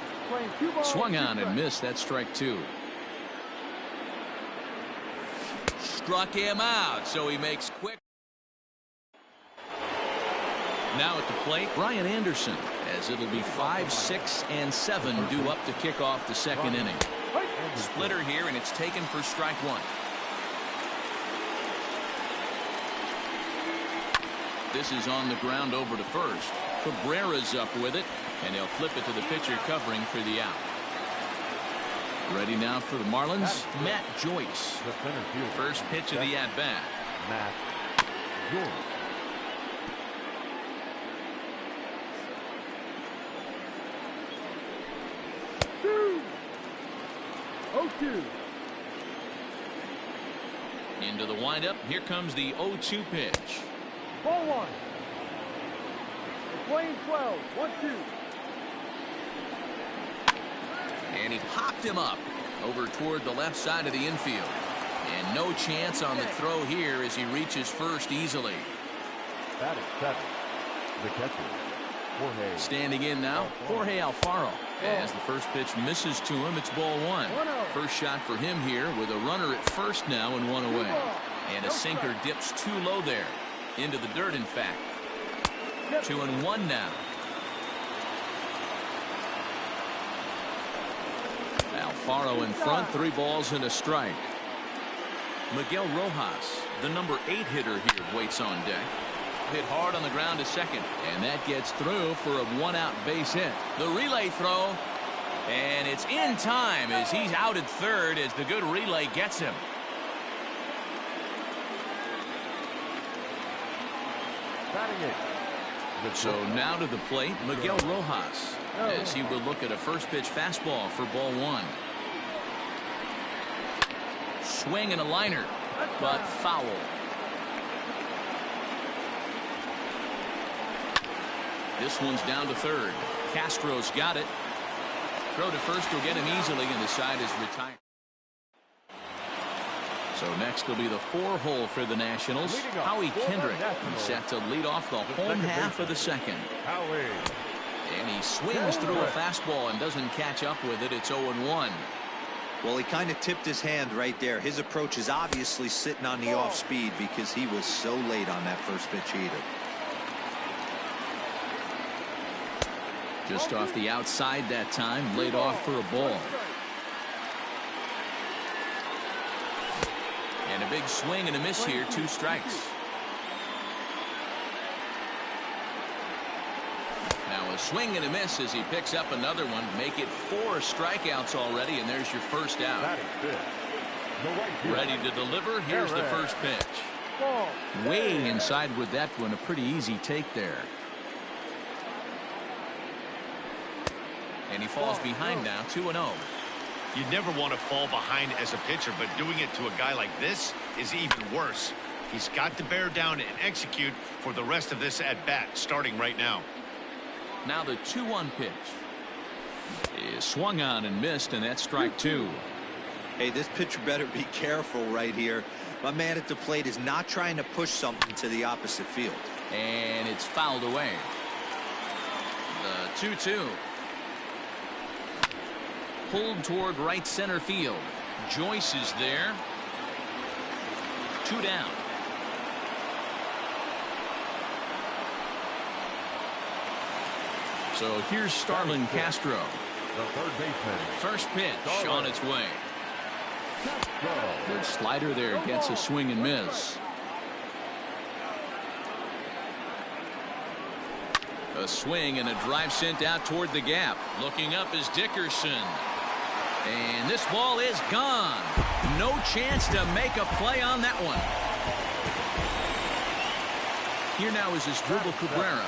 Swung on and missed. That's strike 2. Struck him out, so he makes quick. Now at the plate, Brian Anderson, as it'll be 5, 6, and 7 due up to kick off the second inning. Splitter here, and it's taken for strike 1. This is on the ground over to first. Cabrera's up with it, and he'll flip it to the pitcher covering for the out. Ready now for the Marlins, Matt Joyce. First pitch of the at-bat. Matt Joyce. Into the windup. Here comes the 0-2 pitch. Ball 1. Playing 12. 1-2. And he popped him up over toward the left side of the infield. And no chance on the throw here as he reaches first easily. That is 7. The catcher, Jorge. Standing in now, Jorge Alfaro. As the first pitch misses to him, it's ball one. First shot for him here with a runner at first now and one away. And a sinker dips too low there. Into the dirt, in fact. 2-1 now. Alfaro in front, 3 balls and a strike. Miguel Rojas, the number 8 hitter here, waits on deck. Hit hard on the ground to second, and that gets through for a 1-out base hit. The relay throw, and it's in time as he's out at third as the good relay gets him. So now to the plate, Miguel Rojas, as he will look at a first pitch fastball for ball one. Swing and a liner, but foul. This one's down to third. Castro's got it. Throw to first will get him easily, and the side is retired. So next will be the 4-hole for the Nationals. Howie Kendrick set to lead off the home half of the second. And he swings through a fastball and doesn't catch up with it. It's 0-1. Well, he kind of tipped his hand right there. His approach is obviously sitting on the off speed because he was so late on that first pitch heater. Just off the outside that time, laid off for a ball. And a big swing and a miss here, 2 strikes. Now a swing and a miss as he picks up another one. Make it 4 strikeouts already, and there's your first out. Ready to deliver. Here's the first pitch. Way inside with that one. A pretty easy take there. And he falls behind now, 2-0. You never want to fall behind as a pitcher, but doing it to a guy like this is even worse. He's got to bear down and execute for the rest of this at-bat, starting right now. Now the 2-1 pitch is swung on and missed, and that's strike 2. Hey, this pitcher better be careful right here. My man at the plate is not trying to push something to the opposite field. And it's fouled away. The 2-2. Pulled toward right center field. Joyce is there. 2 down. So here's Starlin Castro. The third baseman. First pitch on its way. Good slider there, gets a swing and miss. A swing and a drive sent out toward the gap. Looking up is Dickerson. And this ball is gone. No chance to make a play on that one. Here now is his dribble Cabrera.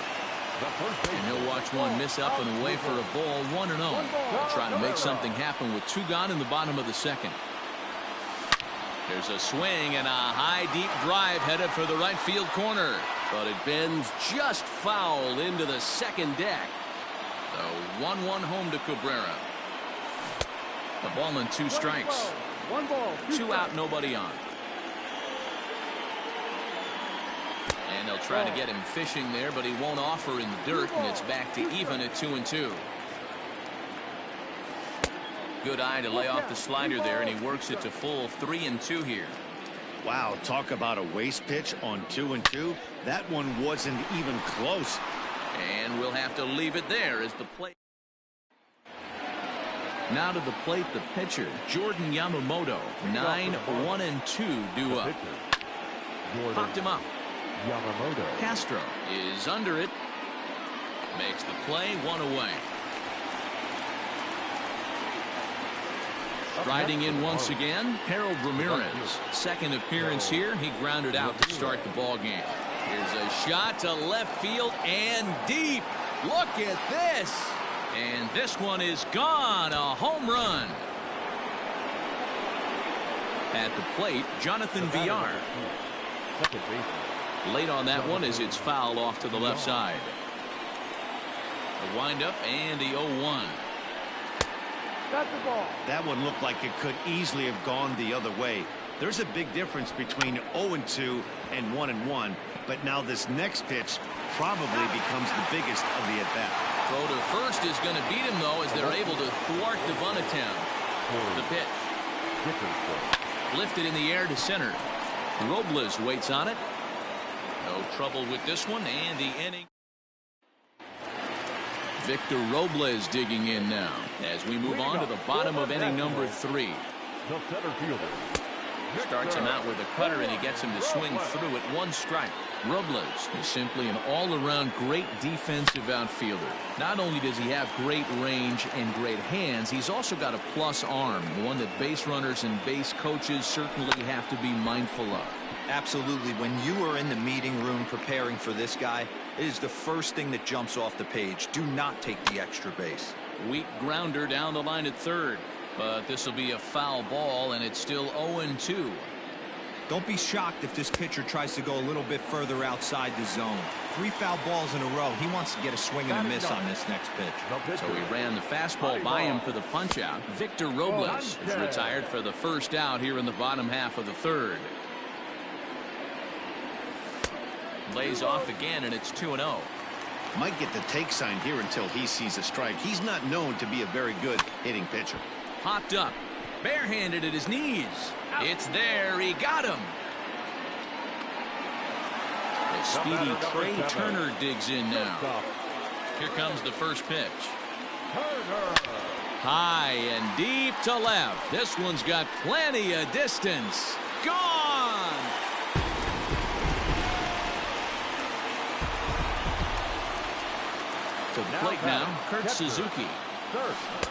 And he'll watch one miss up and away for a ball, 1-0. They'll try to make something happen with 2 gone in the bottom of the second. There's a swing and a high deep drive headed for the right field corner. But it bends just foul into the second deck. The 1-1 home to Cabrera. The ball and 2 strikes. 2 out, nobody on. And they'll try to get him fishing there, but he won't offer in the dirt, and it's back to even at 2-2. Good eye to lay off the slider there, and he works it to full 3-2 here. Wow, talk about a waste pitch on 2-2. That one wasn't even close. And we'll have to leave it there as the play. Now to the plate, the pitcher, Jordan Yamamoto. 9-1-2 due up. Popped him up. Yamamoto. Castro is under it. Makes the play, 1 away. Riding in once again, Harold Ramirez. Second appearance here. He grounded out to start the ball game. Here's a shot to left field and deep. Look at this. And this one is gone. A home run. At the plate, Jonathan Villar. Late on that one as it's fouled off to the left side. A windup and the 0-1. That one looked like it could easily have gone the other way. There's a big difference between 0-2 and 1-1, but now this next pitch probably becomes the biggest of the at-bat. Throw to first is going to beat him, though, as they're able to thwart the bunt attempt. The pitch. Lifted in the air to center. Robles waits on it. No trouble with this one, and the inning. Victor Robles digging in now as we move on to the bottom of inning number 3. The center fielder. Starts him out with a cutter, and he gets him to swing through at 1 strike. Robles is simply an all-around great defensive outfielder. Not only does he have great range and great hands, he's also got a plus arm, one that base runners and base coaches certainly have to be mindful of. Absolutely. When you are in the meeting room preparing for this guy, it is the first thing that jumps off the page. Do not take the extra base. Weak grounder down the line at third. But this will be a foul ball, and it's still 0-2. Don't be shocked if this pitcher tries to go a little bit further outside the zone. 3 foul balls in a row. He wants to get a swing and a miss on this next pitch. So he ran the fastball by him for the punch-out. Victor Robles is retired for the first out here in the bottom half of the 3rd. Lays off again, and it's 2-0. Might get the take sign here until he sees a strike. He's not known to be a very good hitting pitcher. Popped up, barehanded at his knees. It's there. He got him. The speedy Trey Turner digs in now. Here comes the first pitch. High and deep to left. This one's got plenty of distance. Gone. To the plate now, Kurt Suzuki.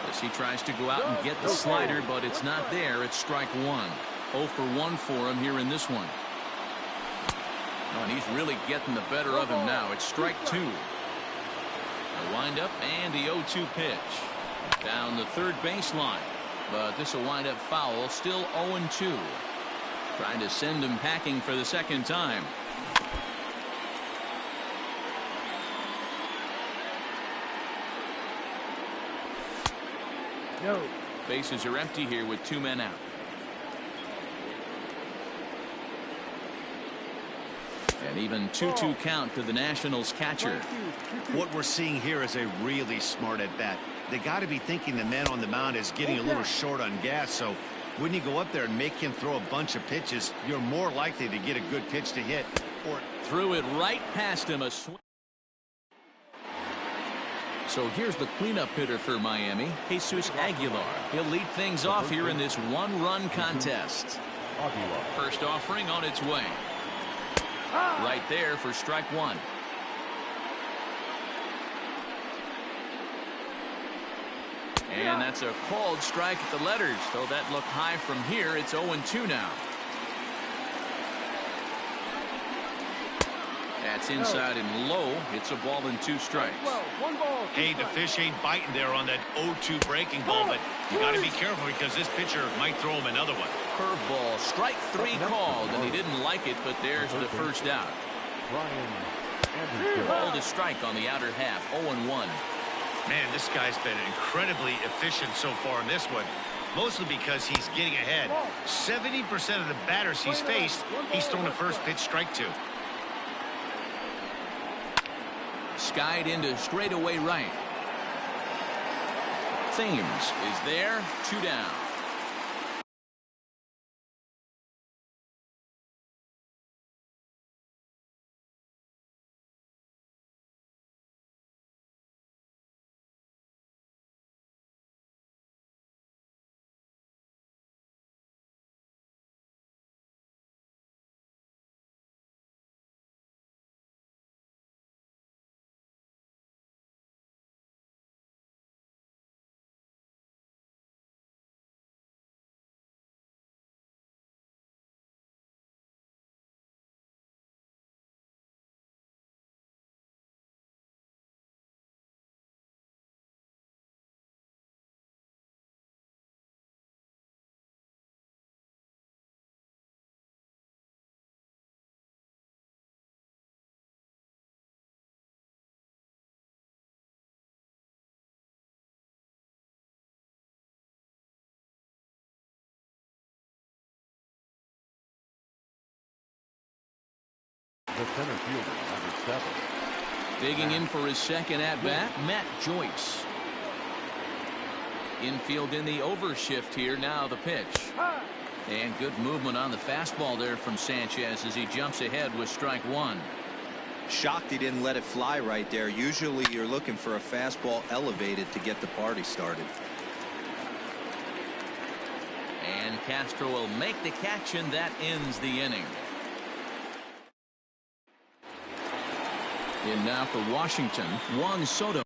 As he tries to go out and get the slider, but it's not there. It's strike 1. 0 for 1 for him here in this one. Oh, and he's really getting the better of him now. It's strike 2. A windup and the 0-2 pitch. Down the third baseline. But this will wind up foul. Still 0-2. Trying to send him packing for the second time. No. Bases are empty here with 2 men out. And even 2-2 count to the Nationals catcher. What we're seeing here is a really smart at bat. They got to be thinking the man on the mound is getting a little short on gas, so when you go up there and make him throw a bunch of pitches, you're more likely to get a good pitch to hit. Or threw it right past him. A swing. So here's the cleanup hitter for Miami, Jesus Aguilar. He'll lead things off here in this 1-run contest. First offering on its way. Right there for strike 1. And that's a called strike at the letters. Though that look high from here, it's 0-2 now. That's inside and low. It's a ball and 2 strikes. hey, the fish ain't biting there on that 0-2 breaking ball, but you got to be careful because this pitcher might throw him another one. Curveball, strike 3 called, and he didn't like it, but there's the first out. Called a strike on the outer half, 0-1. Man, this guy's been incredibly efficient so far in this one, mostly because he's getting ahead. 70% of the batters he's faced, he's thrown the first pitch, strike 2. Skied into straightaway right. Thames is there, 2 down. The center fielder, number 7. Digging in for his second at-bat, Matt Joyce. Infield in the overshift here. Now the pitch. And good movement on the fastball there from Sanchez as he jumps ahead with strike one. Shocked he didn't let it fly right there. Usually you're looking for a fastball elevated to get the party started. And Castro will make the catch, and that ends the inning. In now for Washington, Juan Soto.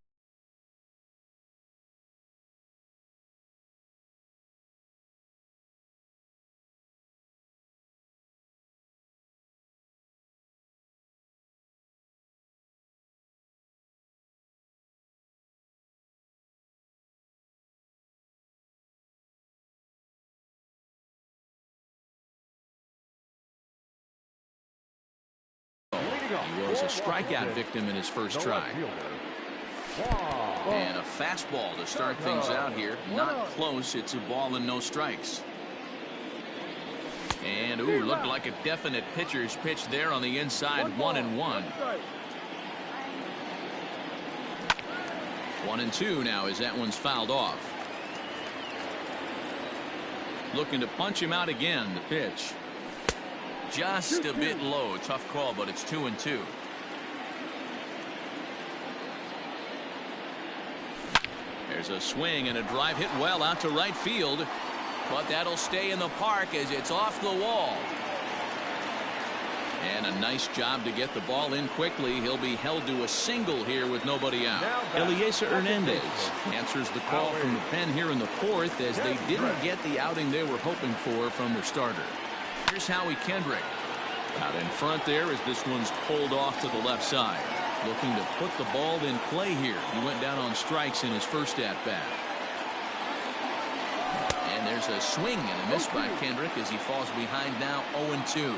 He was a strikeout victim in his first try. And a fastball to start things out here. Not close. It's a ball and no strikes. And ooh, looked like a definite pitcher's pitch there on the inside. 1-1. 1-2 now as that one's fouled off. Looking to punch him out again. The pitch. Just a bit low. Tough call, but it's 2-2. There's a swing and a drive hit well out to right field. But that'll stay in the park as it's off the wall. And a nice job to get the ball in quickly. He'll be held to a single here with nobody out. Eliezer Hernandez answers the call from the pen here in the fourth as they didn't get the outing they were hoping for from their starter. Here's Howie Kendrick. Out in front there as this one's pulled off to the left side. Looking to put the ball in play here. He went down on strikes in his first at-bat. And there's a swing and a miss by Kendrick as he falls behind now 0-2.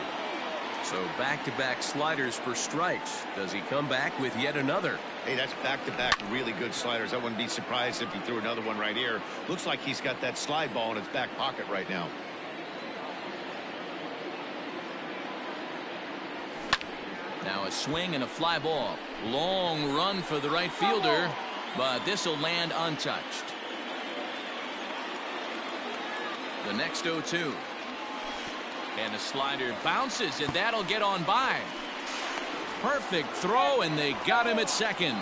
So back-to-back sliders for strikes. Does he come back with yet another? Hey, that's back-to-back really good sliders. I wouldn't be surprised if he threw another one right here. Looks like he's got that slide ball in his back pocket right now. Now a swing and a fly ball. Long run for the right fielder, but this will land untouched. The next 0-2. And the slider bounces, and that'll get on by. Perfect throw, and they got him at second.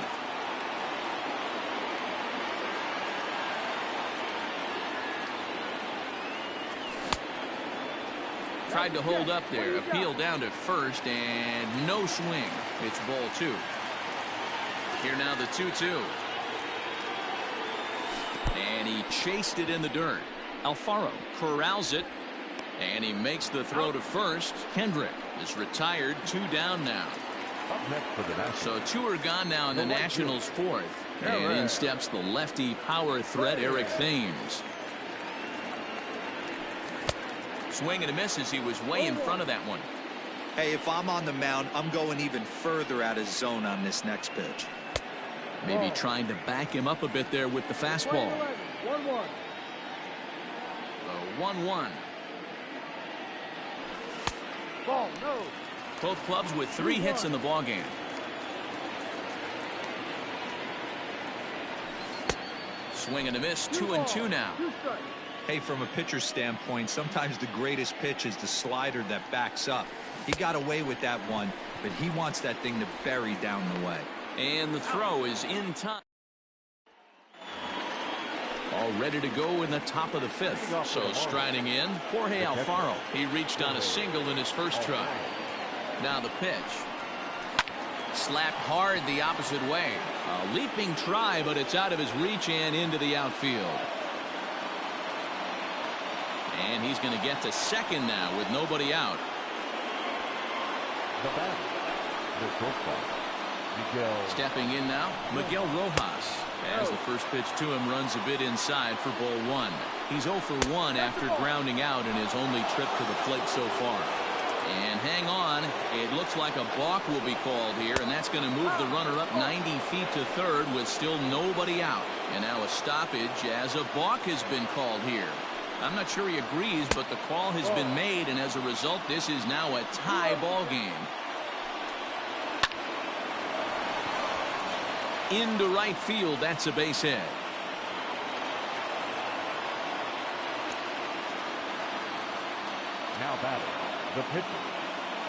Tried to hold up there. Appeal down to first, and no swing. It's ball two. Here now the 2-2. And he chased it in the dirt. Alfaro corrals it, and he makes the throw to first. Kendrick is retired. 2 down now. So 2 are gone now in the Nationals' fourth. And in steps the lefty power threat, Eric Thames. Swing and a miss as he was way in front of that one. Hey, if I'm on the mound, I'm going even further out of zone on this next pitch. Maybe trying to back him up a bit there with the fastball. 1-1. 1-1. Ball, no. Both clubs with 3 hits in the ballgame. Swing and a miss. 2-2 now. Hey, from a pitcher's standpoint, sometimes the greatest pitch is the slider that backs up. He got away with that one, but he wants that thing to bury down the way. And the throw is in time. All ready to go in the top of the 5th. So striding in, Jorge Alfaro. He reached on a single in his first try. Now the pitch. Slapped hard the opposite way. A leaping try, but it's out of his reach and into the outfield. And he's going to get to second now with nobody out. Stepping in now, Miguel Rojas. As the first pitch to him runs a bit inside for ball 1. He's 0 for 1 after grounding out in his only trip to the plate so far. And hang on, it looks like a balk will be called here, and that's going to move the runner up 90 feet to third with still nobody out. And now a stoppage as a balk has been called here. I'm not sure he agrees, but the call has been made, and as a result, this is now a tie ball game. into right field. That's a base hit. Now batting, the pitcher,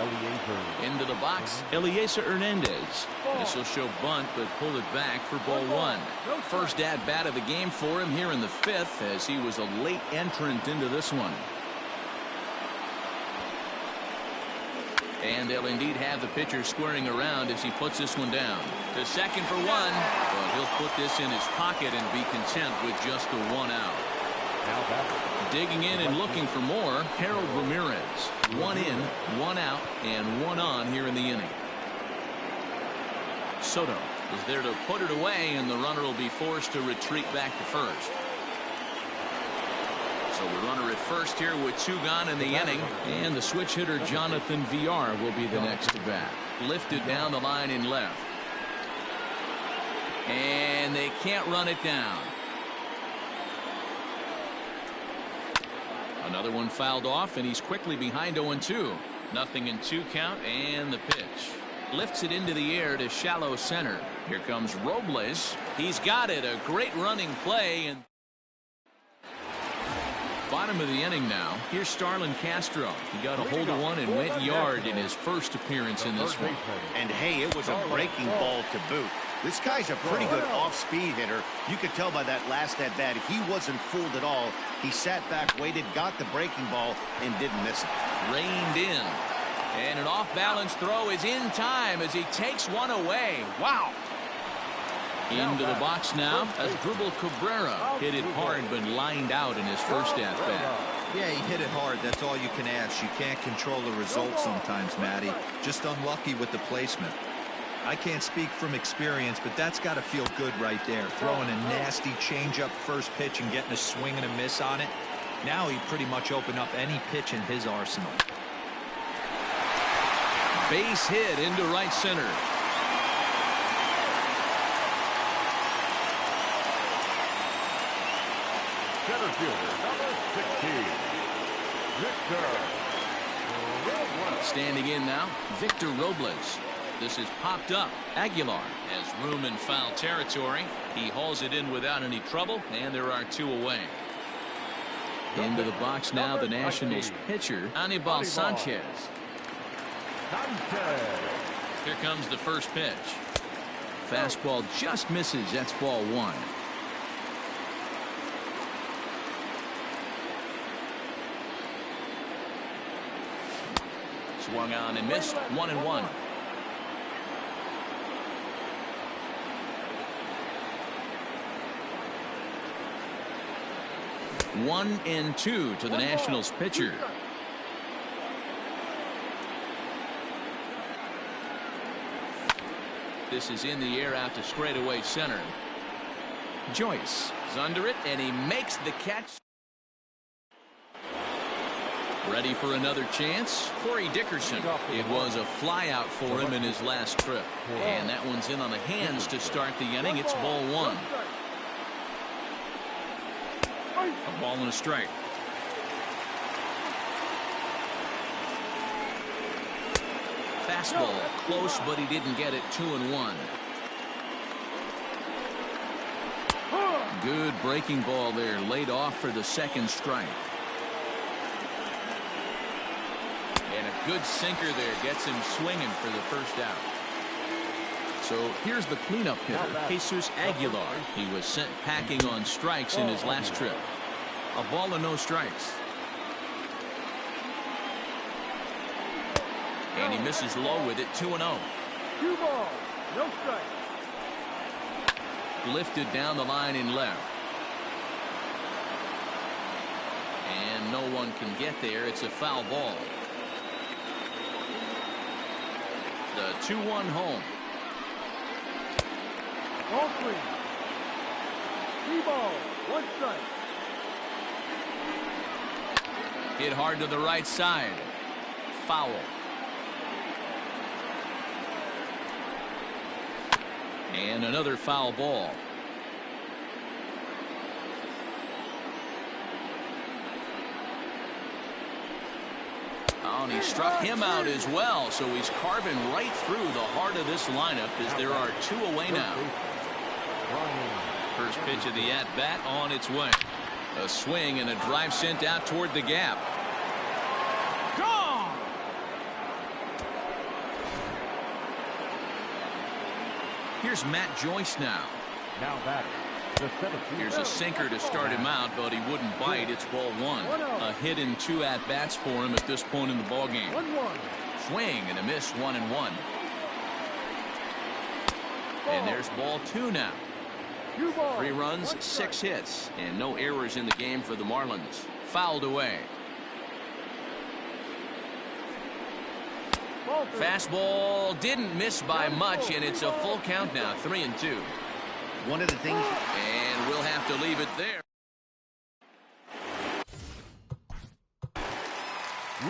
Eliezer. Into the box, Eliezer Hernandez. This will show bunt, but pull it back for ball one. First at bat of the game for him here in the fifth, as he was a late entrant into this one. And they'll indeed have the pitcher squaring around as he puts this one down. To second for one. Well, he'll put this in his pocket and be content with just the one out. Digging in and looking for more, Harold Ramirez. One in, one out, and one on here in the inning. Soto is there to put it away, and the runner will be forced to retreat back to first. So the runner at first here with two gone in the inning, and the switch hitter Jonathan VR will be the next to bat. Lifted down the line in left. And they can't run it down. Another one fouled off, and he's quickly behind 0-2. Nothing in 2 count, and the pitch. Lifts it into the air to shallow center. Here comes Robles. He's got it. A great running play. And bottom of the inning now. Here's Starlin Castro. He got a hold of one and went yard in his first appearance in this one. And hey, it was a breaking ball to boot. This guy's a pretty good off-speed hitter. You could tell by that last at-bat he wasn't fooled at all. He sat back, waited, got the breaking ball, and didn't miss it. Reined in. And an off-balance throw is in time as he takes one away. Wow. Into the box now as Dribble Cabrera hit it hard but lined out in his first at-bat. Yeah, he hit it hard. That's all you can ask. You can't control the result sometimes, Matty. Just unlucky with the placement. I can't speak from experience, but that's got to feel good right there. Throwing a nasty changeup first pitch and getting a swing and a miss on it. Now he pretty much opened up any pitch in his arsenal. Base hit into right center. Center fielder, number 16, Victor Robles. Standing in now, Victor Robles. This is popped up. Aguilar has room in foul territory. He hauls it in without any trouble, and there are 2 away. Into the box now, the Nationals pitcher, Anibal Sanchez. Here comes the first pitch. Fastball just misses. That's ball 1. Swung on and missed. 1-1. One and 2 to the Nationals pitcher. This is in the air out to straightaway center. Joyce is under it, and he makes the catch. Ready for another chance. Corey Dickerson. It was a fly out for him in his last trip. And that one's in on the hands to start the inning. It's ball 1. A ball and a strike. Fastball close, but he didn't get it. 2-1. Good breaking ball there, laid off for the second strike. And a good sinker there gets him swinging for the first out. So here's the cleanup hitter, Jesus Aguilar. He was sent packing on strikes in his last trip. A ball and no strikes. And he misses low with it. 2-0. 2 balls, no strikes. Lifted down the line in left. And no one can get there. It's a foul ball. The 2-1 home. Ball 3. 3 balls, 1 strike. Hit hard to the right side. Foul. And another foul ball. Oh, and he struck him out as well, so he's carving right through the heart of this lineup as there are 2 away now. First pitch of the at-bat on its way. A swing and a drive sent out toward the gap. Gone! Here's Matt Joyce now. Now batting. Here's a sinker to start him out, but he wouldn't bite. It's ball one. A hit in 2 at-bats for him at this point in the ballgame. Swing and a miss, 1-1. And there's ball 2 now. 3 runs, 6 hits, and no errors in the game for the Marlins. Fouled away. Fastball didn't miss by much, and it's a full count now, 3-2. One of the things, and we'll have to leave it there.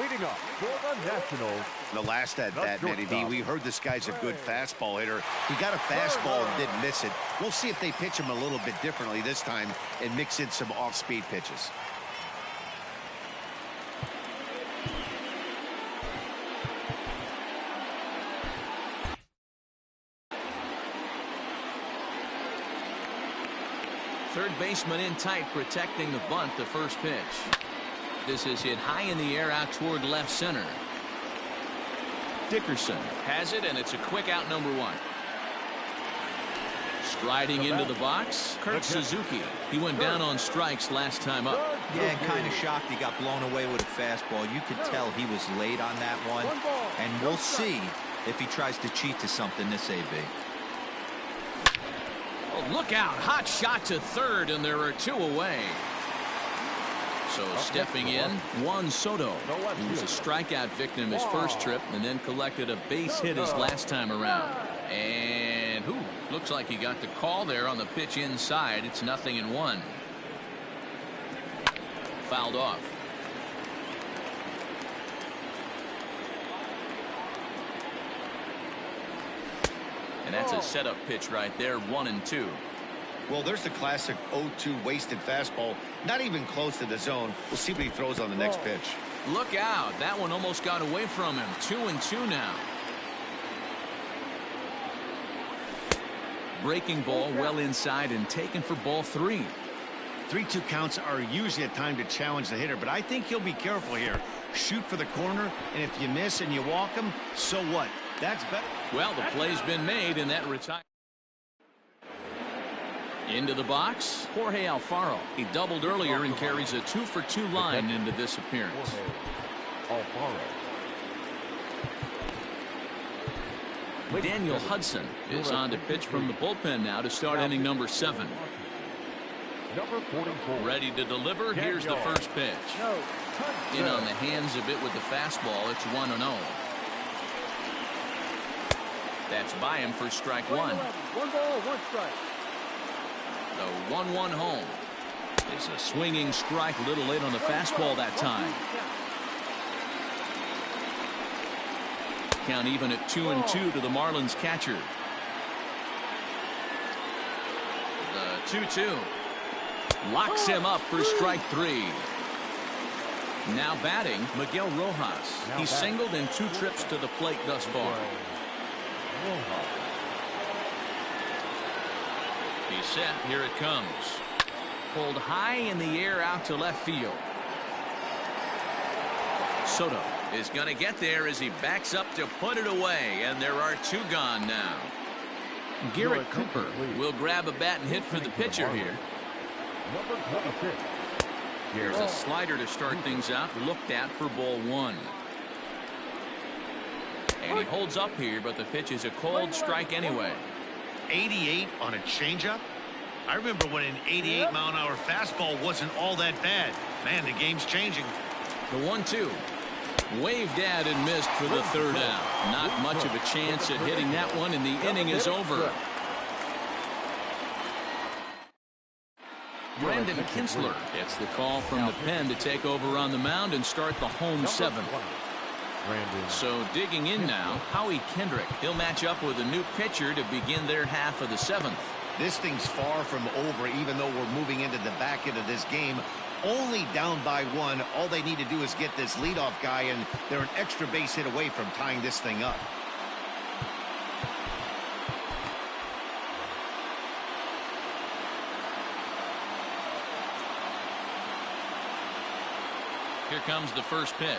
Leading up for the Nationals. the last at bat, Matty V, we heard this guy's a good fastball hitter. He got a fastball and didn't miss it. We'll see if they pitch him a little bit differently this time and mix in some off-speed pitches. Third baseman in tight, protecting the bunt, the first pitch. This is hit high in the air out toward left center. Dickerson has it, and it's a quick out, number one. Striding into the box, Kurt Suzuki. He went down on strikes last time up. Yeah, and kind of shocked he got blown away with a fastball. You could tell he was late on that one. And we'll see if he tries to cheat to something this AB. Oh, look out. Hot shot to third, and there are two away. So stepping in, Juan Soto. He was a strikeout victim his first trip and then collected a base hit his last time around. And looks like he got the call there on the pitch inside. It's 0-1. Fouled off. And that's a setup pitch right there, 1-2. Well, there's the classic 0-2 wasted fastball. Not even close to the zone. We'll see what he throws on the next pitch. Look out. That one almost got away from him. 2-2 now. Breaking ball well inside and taken for ball 3. 3-2 counts are usually a time to challenge the hitter, but I think he'll be careful here. Shoot for the corner, and if you miss and you walk him, so what? That's better. Well, the play's been made, and that retires. Into the box, Jorge Alfaro. He doubled earlier and carries a 2-for-2 line into this appearance. Daniel Hudson is on to pitch from the bullpen now to start inning number 7. Number 44. Ready to deliver. Here's the first pitch. In on the hands of it with the fastball. It's 1-0. That's by him for strike 1. 1 ball, 1 strike. The 1-1 home. It's a swinging strike, a little late on the fastball that time. Count even at 2-2 to the Marlins catcher. The 2-2 locks him up for strike 3. Now batting, Miguel Rojas. He's singled in 2 trips to the plate thus far. He's set. Here it comes. Pulled high in the air out to left field. Soto is going to get there as he backs up to put it away, and there are 2 gone now. Garrett Cooper will grab a bat and hit for the pitcher here. Number 26. Here's a slider to start things out, looked at for ball 1. And he holds up here, but the pitch is a cold strike anyway. 88 on a changeup? I remember when an 88-mile-an-hour fastball wasn't all that bad. Man, the game's changing. The 1-2. Waved at and missed for the third out. Not much of a chance at hitting that one, and the inning is over. Brandon Kinsler gets the call from the pen to take over on the mound and start the home 7th. So digging in now, Howie Kendrick. He'll match up with a new pitcher to begin their half of the 7th. This thing's far from over, even though we're moving into the back end of this game. Only down by 1. All they need to do is get this leadoff guy, and they're an extra base hit away from tying this thing up. Here comes the first pitch.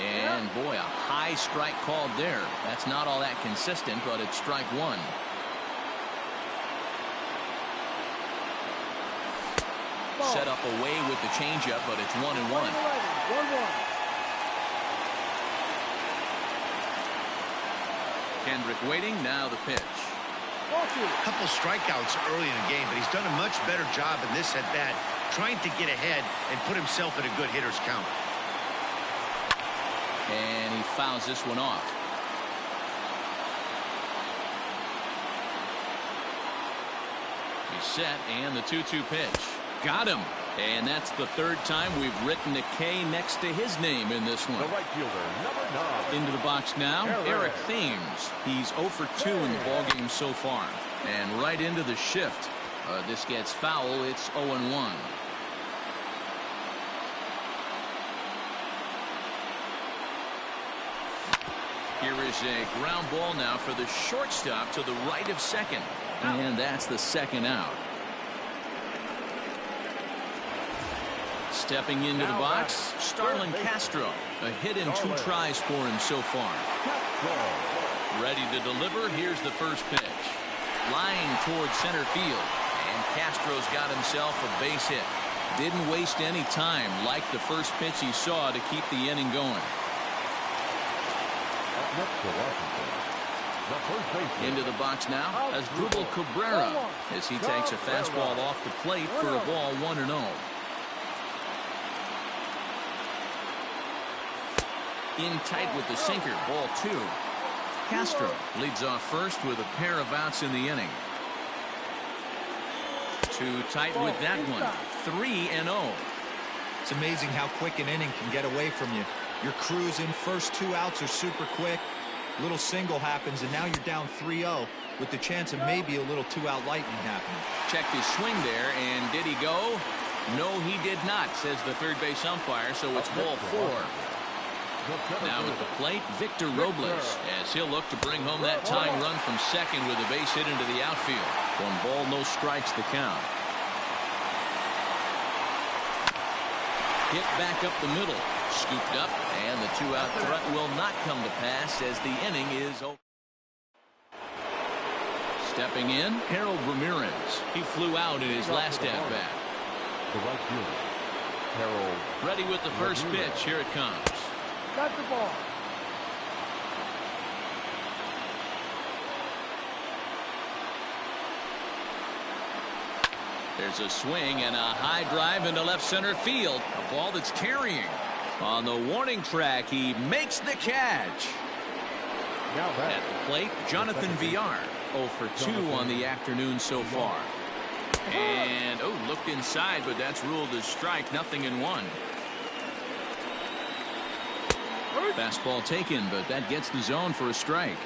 And boy, a high strike called there. That's not all that consistent, but it's strike one. Set up away with the changeup, but it's 1-1. 1-1. Kendrick waiting. Now the pitch. A couple strikeouts early in the game, but he's done a much better job in this at bat, trying to get ahead and put himself in a good hitter's count. And he fouls this one off. He's set, and the 2-2 pitch. Got him. And that's the third time we've written a K next to his name in this one. The right fielder, number 9. Into the box now, Eric Thames. He's 0 for 2 in the ballgame so far. And right into the shift. This gets foul. It's 0-1. Here is a ground ball now for the shortstop to the right of second. And that's the second out. Stepping into the box, Starlin Castro. A hit in 2 tries for him so far. Ready to deliver. Here's the first pitch. Flying towards center field. And Castro's got himself a base hit. Didn't waste any time like the first pitch he saw to keep the inning going. Into the box now as Drupal Cabrera as he takes a fastball off the plate for a ball 1-0. In tight with the sinker, ball 2. Castro leads off first with a pair of outs in the inning. Too tight with that one. 3-0. It's amazing how quick an inning can get away from you. You're cruising. First 2 outs are super quick. Little single happens, and now you're down 3-0 with the chance of maybe a little 2-out lightning happening. Checked his swing there, and did he go? No, he did not, says the third base umpire, so it's ball 4. Now at the plate, Victor Robles, as he'll look to bring home that tying run from second with a base hit into the outfield. 1 ball, no strikes the count. Hit back up the middle. Scooped up, and the 2-out threat will not come to pass as the inning is over. Stepping in, Harold Ramirez. He flew out in his last at-bat. The right fielder, Harold. Ready with the first pitch. Here it comes. Got the ball. There's a swing and a high drive into left center field. A ball that's carrying. On the warning track, he makes the catch. Now at the plate, Jonathan Villar. 0 for 2 on the afternoon so far. And, looked inside, but that's ruled as strike. 0-1. Fastball taken, but that gets the zone for a strike.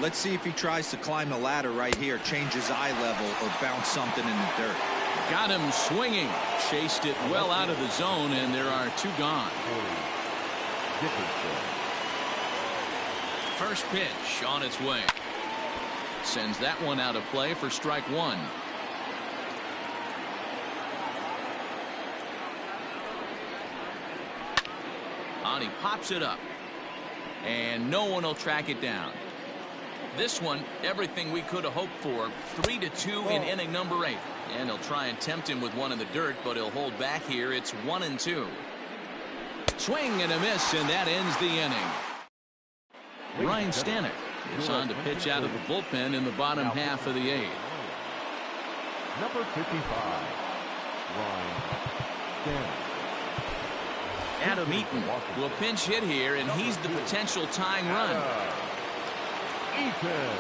Let's see if he tries to climb the ladder right here, change his eye level, or bounce something in the dirt. Got him swinging. Chased it well out of the zone, and there are 2 gone. First pitch on its way. Sends that one out of play for strike 1. On he pops it up. And no one will track it down. This one, everything we could have hoped for. 3-2 in inning number 8. And he'll try and tempt him with one in the dirt, but he'll hold back here. It's 1-2. Swing and a miss, and that ends the inning. Ryan Stanek is on to pitch out of the bullpen in the bottom half of the 8th. Number 55, Ryan Stanek. Adam Eaton will pinch hit here, and he's the potential tying run. Eaton.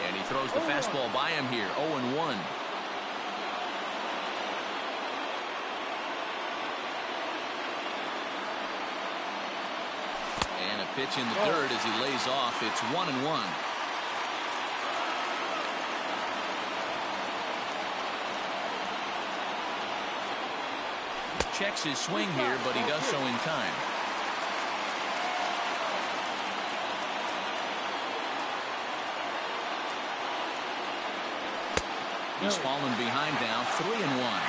And he throws the fastball by him here. 0-1. And a pitch in the dirt as he lays off. It's 1-1. Checks his swing here, but he does so in time. He's fallen behind now, 3-1.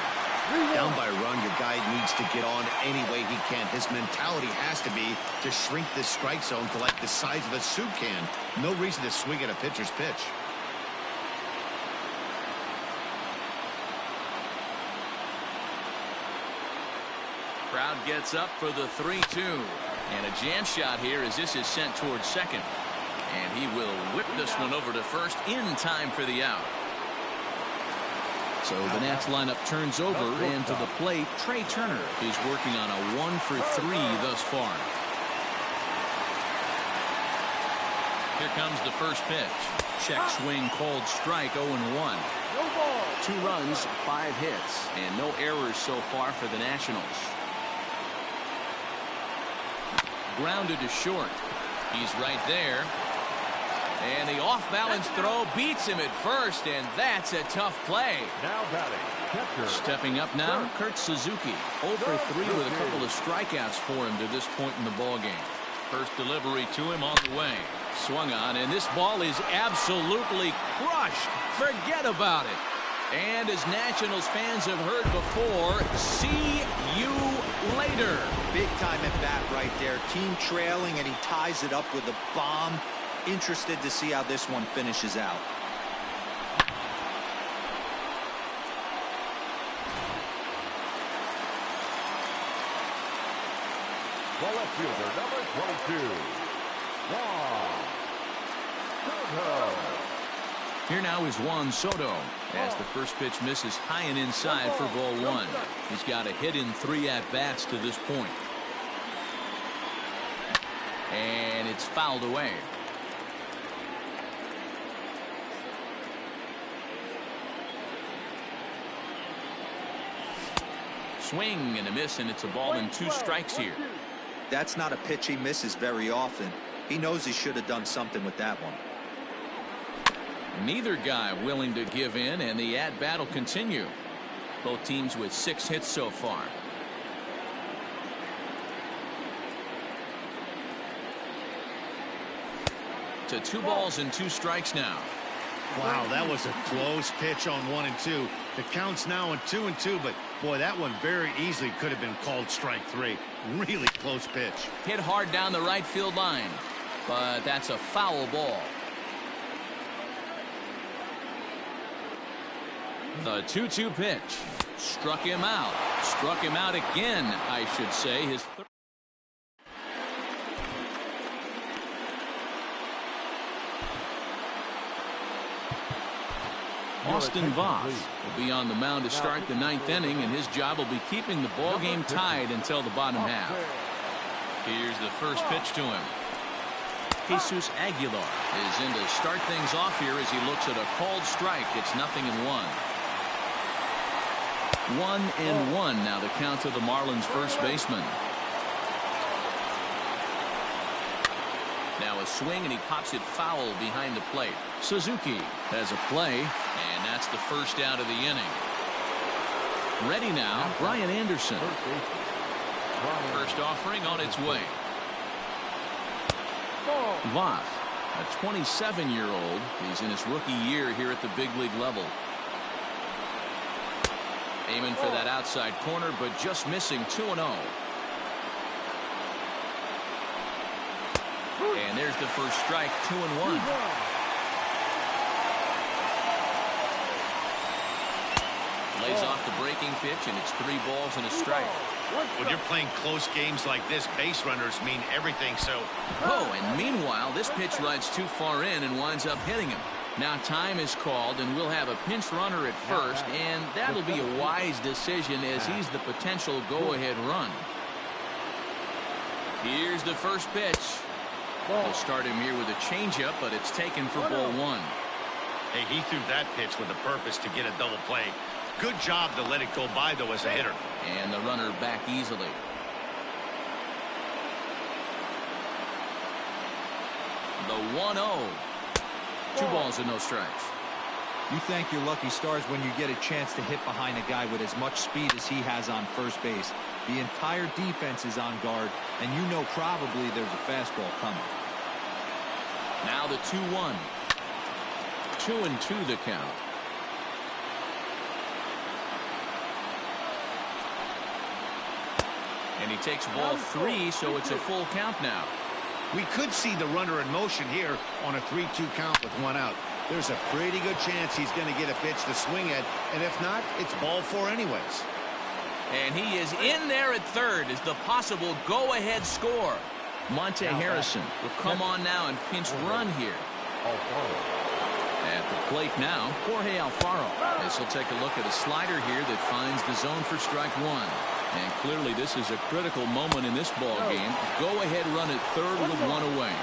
Down by a run, your guy needs to get on any way he can. His mentality has to be to shrink this strike zone to like the size of a soup can. No reason to swing at a pitcher's pitch. Crowd gets up for the 3-2. And a jam shot here as this is sent towards second. And he will whip this one over to first in time for the out. So the Nats lineup turns over, and to the plate, Trey Turner is working on a 1-for-3 thus far. Here comes the first pitch. Check swing called strike, 0-1. 2 runs, 5 hits, and no errors so far for the Nationals. Grounded to short. He's right there. And the off-balance throw beats him at first, and that's a tough play. Now batting, catcher. Stepping up now, Kurt Suzuki. 0 for 3 with a couple of strikeouts for him to this point in the ballgame. First delivery to him on the way. Swung on, and this ball is absolutely crushed. Forget about it. And as Nationals fans have heard before, see you later. Big time at bat right there. Team trailing, and he ties it up with a bomb. Interested to see how this one finishes out. The left fielder, number 22. Juan Soto. Here now is Juan Soto as the first pitch misses high and inside for ball 1. He's got a hit in 3 at-bats to this point. And it's fouled away. Swing and a miss, and it's a ball and 2 strikes here. That's not a pitch he misses very often. He knows he should have done something with that one. Neither guy willing to give in, and the at-bat will continue. Both teams with 6 hits so far. To 2 balls and 2 strikes now. Wow, that was a close pitch on 1 and 2. The count's now on 2 and 2, but boy, that one very easily could have been called strike 3. Really close pitch. Hit hard down the right field line, but that's a foul ball. The 2-2 pitch struck him out. Struck him out again, I should say. His Austin Voth will be on the mound to start the 9th inning, and his job will be keeping the ball game tied until the bottom half. Here's the first pitch to him. Jesus Aguilar is in to start things off here as he looks at a called strike. It's 0-1. 1-1 now the count to the Marlins first baseman. Now a swing, and he pops it foul behind the plate. Suzuki has a play, and that's the first out of the inning. Ready now, Brian Anderson. First offering on its way. Voth, a 27-year-old. He's in his rookie year here at the big league level. Aiming for that outside corner, but just missing. 2-0. And there's the first strike. 2-1. Lays off the breaking pitch, and it's 3 balls and a strike. When you're playing close games like this, base runners mean everything. So, oh, and meanwhile, this pitch rides too far in and winds up hitting him. Now time is called, and we'll have a pinch runner at first, and that'll be a wise decision as he's the potential go-ahead run. Here's the first pitch. They'll start him here with a changeup, but it's taken for ball 1. hey, he threw that pitch with a purpose to get a double play. Good job to let it go by, though, as a hitter. And the runner back easily. The 1-0. 2 balls and no strikes. You thank your lucky stars when you get a chance to hit behind a guy with as much speed as he has on first base. The entire defense is on guard, and you know probably there's a fastball coming. Now the 2-1. 2-2 the count. And he takes ball 3, so it's a full count now. We could see the runner in motion here on a 3-2 count with 1 out. There's a pretty good chance he's going to get a pitch to swing at, and if not, it's ball 4 anyways. And he is in there at third as the possible go-ahead score. Monte Harrison will come on now and pinch run here. At the plate now, Jorge Alfaro. As he'll take a look at a slider here that finds the zone for strike 1. And clearly this is a critical moment in this ball game. Go-ahead run at third with 1 away.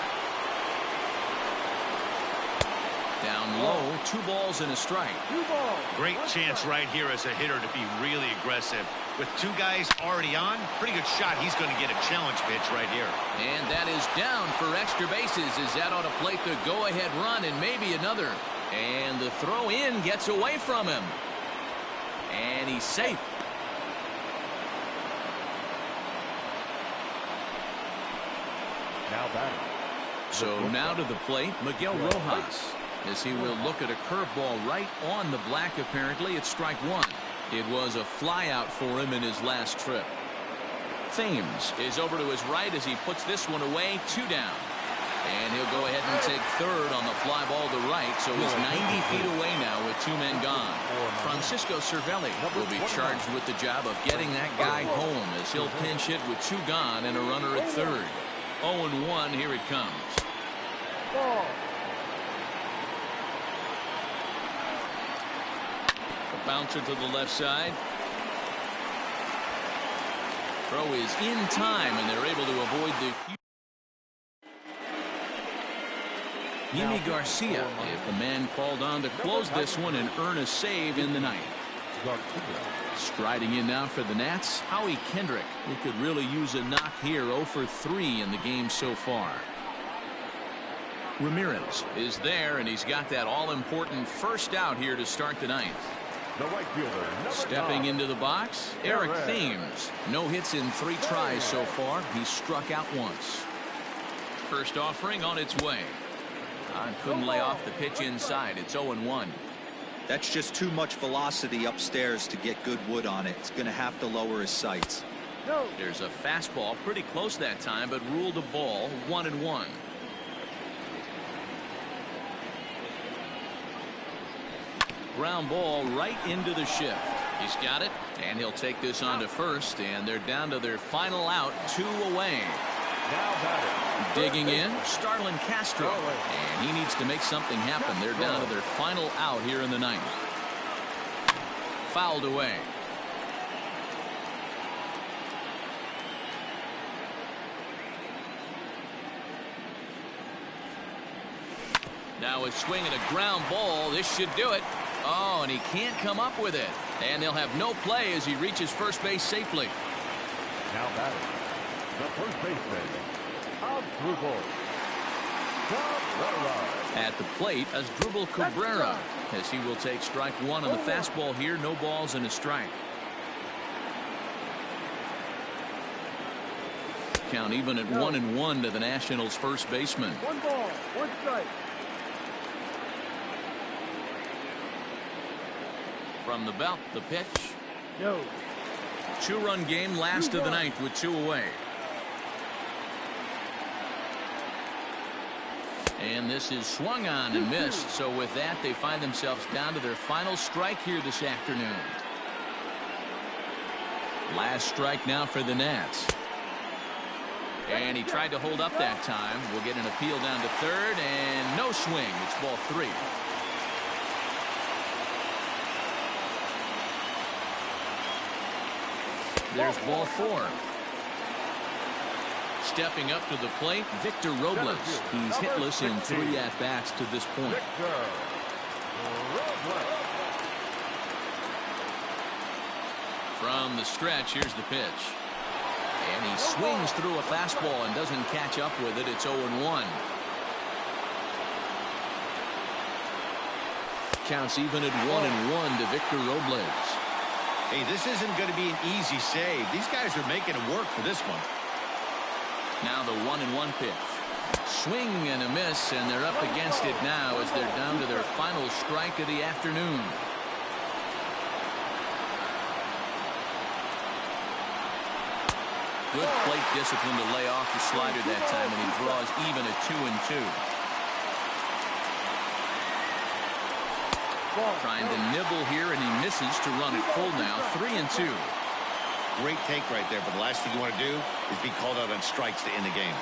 Down low, 2 balls and a strike. Great chance right here as a hitter to be really aggressive. With 2 guys already on, pretty good shot. He's going to get a challenge pitch right here. And that is down for extra bases as that ought to plate the go-ahead run and maybe another. And the throw in gets away from him. And he's safe. Now batting. So now to the plate, Miguel Rojas, as he will look at a curveball right on the black. Apparently it's strike 1. It was a flyout for him in his last trip. Thames is over to his right as he puts this one away. 2 down. And he'll go ahead and take third on the fly ball to right, so he's 90 feet away now with 2 men gone. Francisco Cervelli will be charged with the job of getting that guy home as he'll pinch hit with 2 gone and a runner at third. 0-1, here it comes. A bouncer to the left side. Throw is in time, and they're able to avoid the... Yimi Garcia, if the man called on to close this one and earn a save in the ninth. Striding in now for the Nats, Howie Kendrick. He could really use a knock here. 0 for 3 in the game so far. Ramirez is there, and he's got that all-important first out here to start the ninth. The right fielder, stepping into the box, Eric Thames. No hits in 3 tries so far. He's struck out once. First offering on its way. Couldn't lay off the pitch inside. It's 0-1. That's just too much velocity upstairs to get good wood on it. It's going to have to lower his sights. There's a fastball pretty close that time, but ruled a ball. 1-1. Ground ball right into the shift. He's got it, and he'll take this on to first, and they're down to their final out. 2 away. Digging in, Starlin Castro, and he needs to make something happen. They're down to their final out here in the ninth. Fouled away. Now a swing and a ground ball. This should do it. Oh, and he can't come up with it. And they'll have no play as he reaches first base safely. Now batting, the first baseman, at the plate, Asdrubal Cabrera, as he will take strike 1 on the fastball here. No balls and a strike. Count even at 1-1 to the Nationals' first baseman. 1 ball, 1 strike. From the belt, the pitch. No. 2-run game, last of the ninth with 2 away. And this is swung on and missed. So with that, they find themselves down to their final strike here this afternoon. Last strike now for the Nats. And he tried to hold up that time. We'll get an appeal down to third, and no swing. It's ball 3. There's ball 4. Stepping up to the plate, Victor Robles. He's hitless in 3 at-bats to this point. From the stretch, here's the pitch. And he swings through a fastball and doesn't catch up with it. It's 0-1. Counts even at 1-1 to Victor Robles. Hey, this isn't going to be an easy save. These guys are making it work for this one. Now the 1-1 pitch. Swing and a miss, and they're up against it now as they're down to their final strike of the afternoon. Good plate discipline to lay off the slider that time, and he draws even at 2-2. Trying to nibble here, and he misses to run it full now. 3-2. Great take right there, but the last thing you want to do is be called out on strikes to end the game.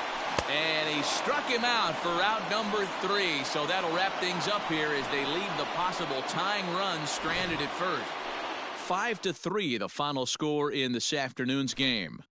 And he struck him out for out number 3. So that'll wrap things up here as they leave the possible tying run stranded at first. 5-3, the final score in this afternoon's game.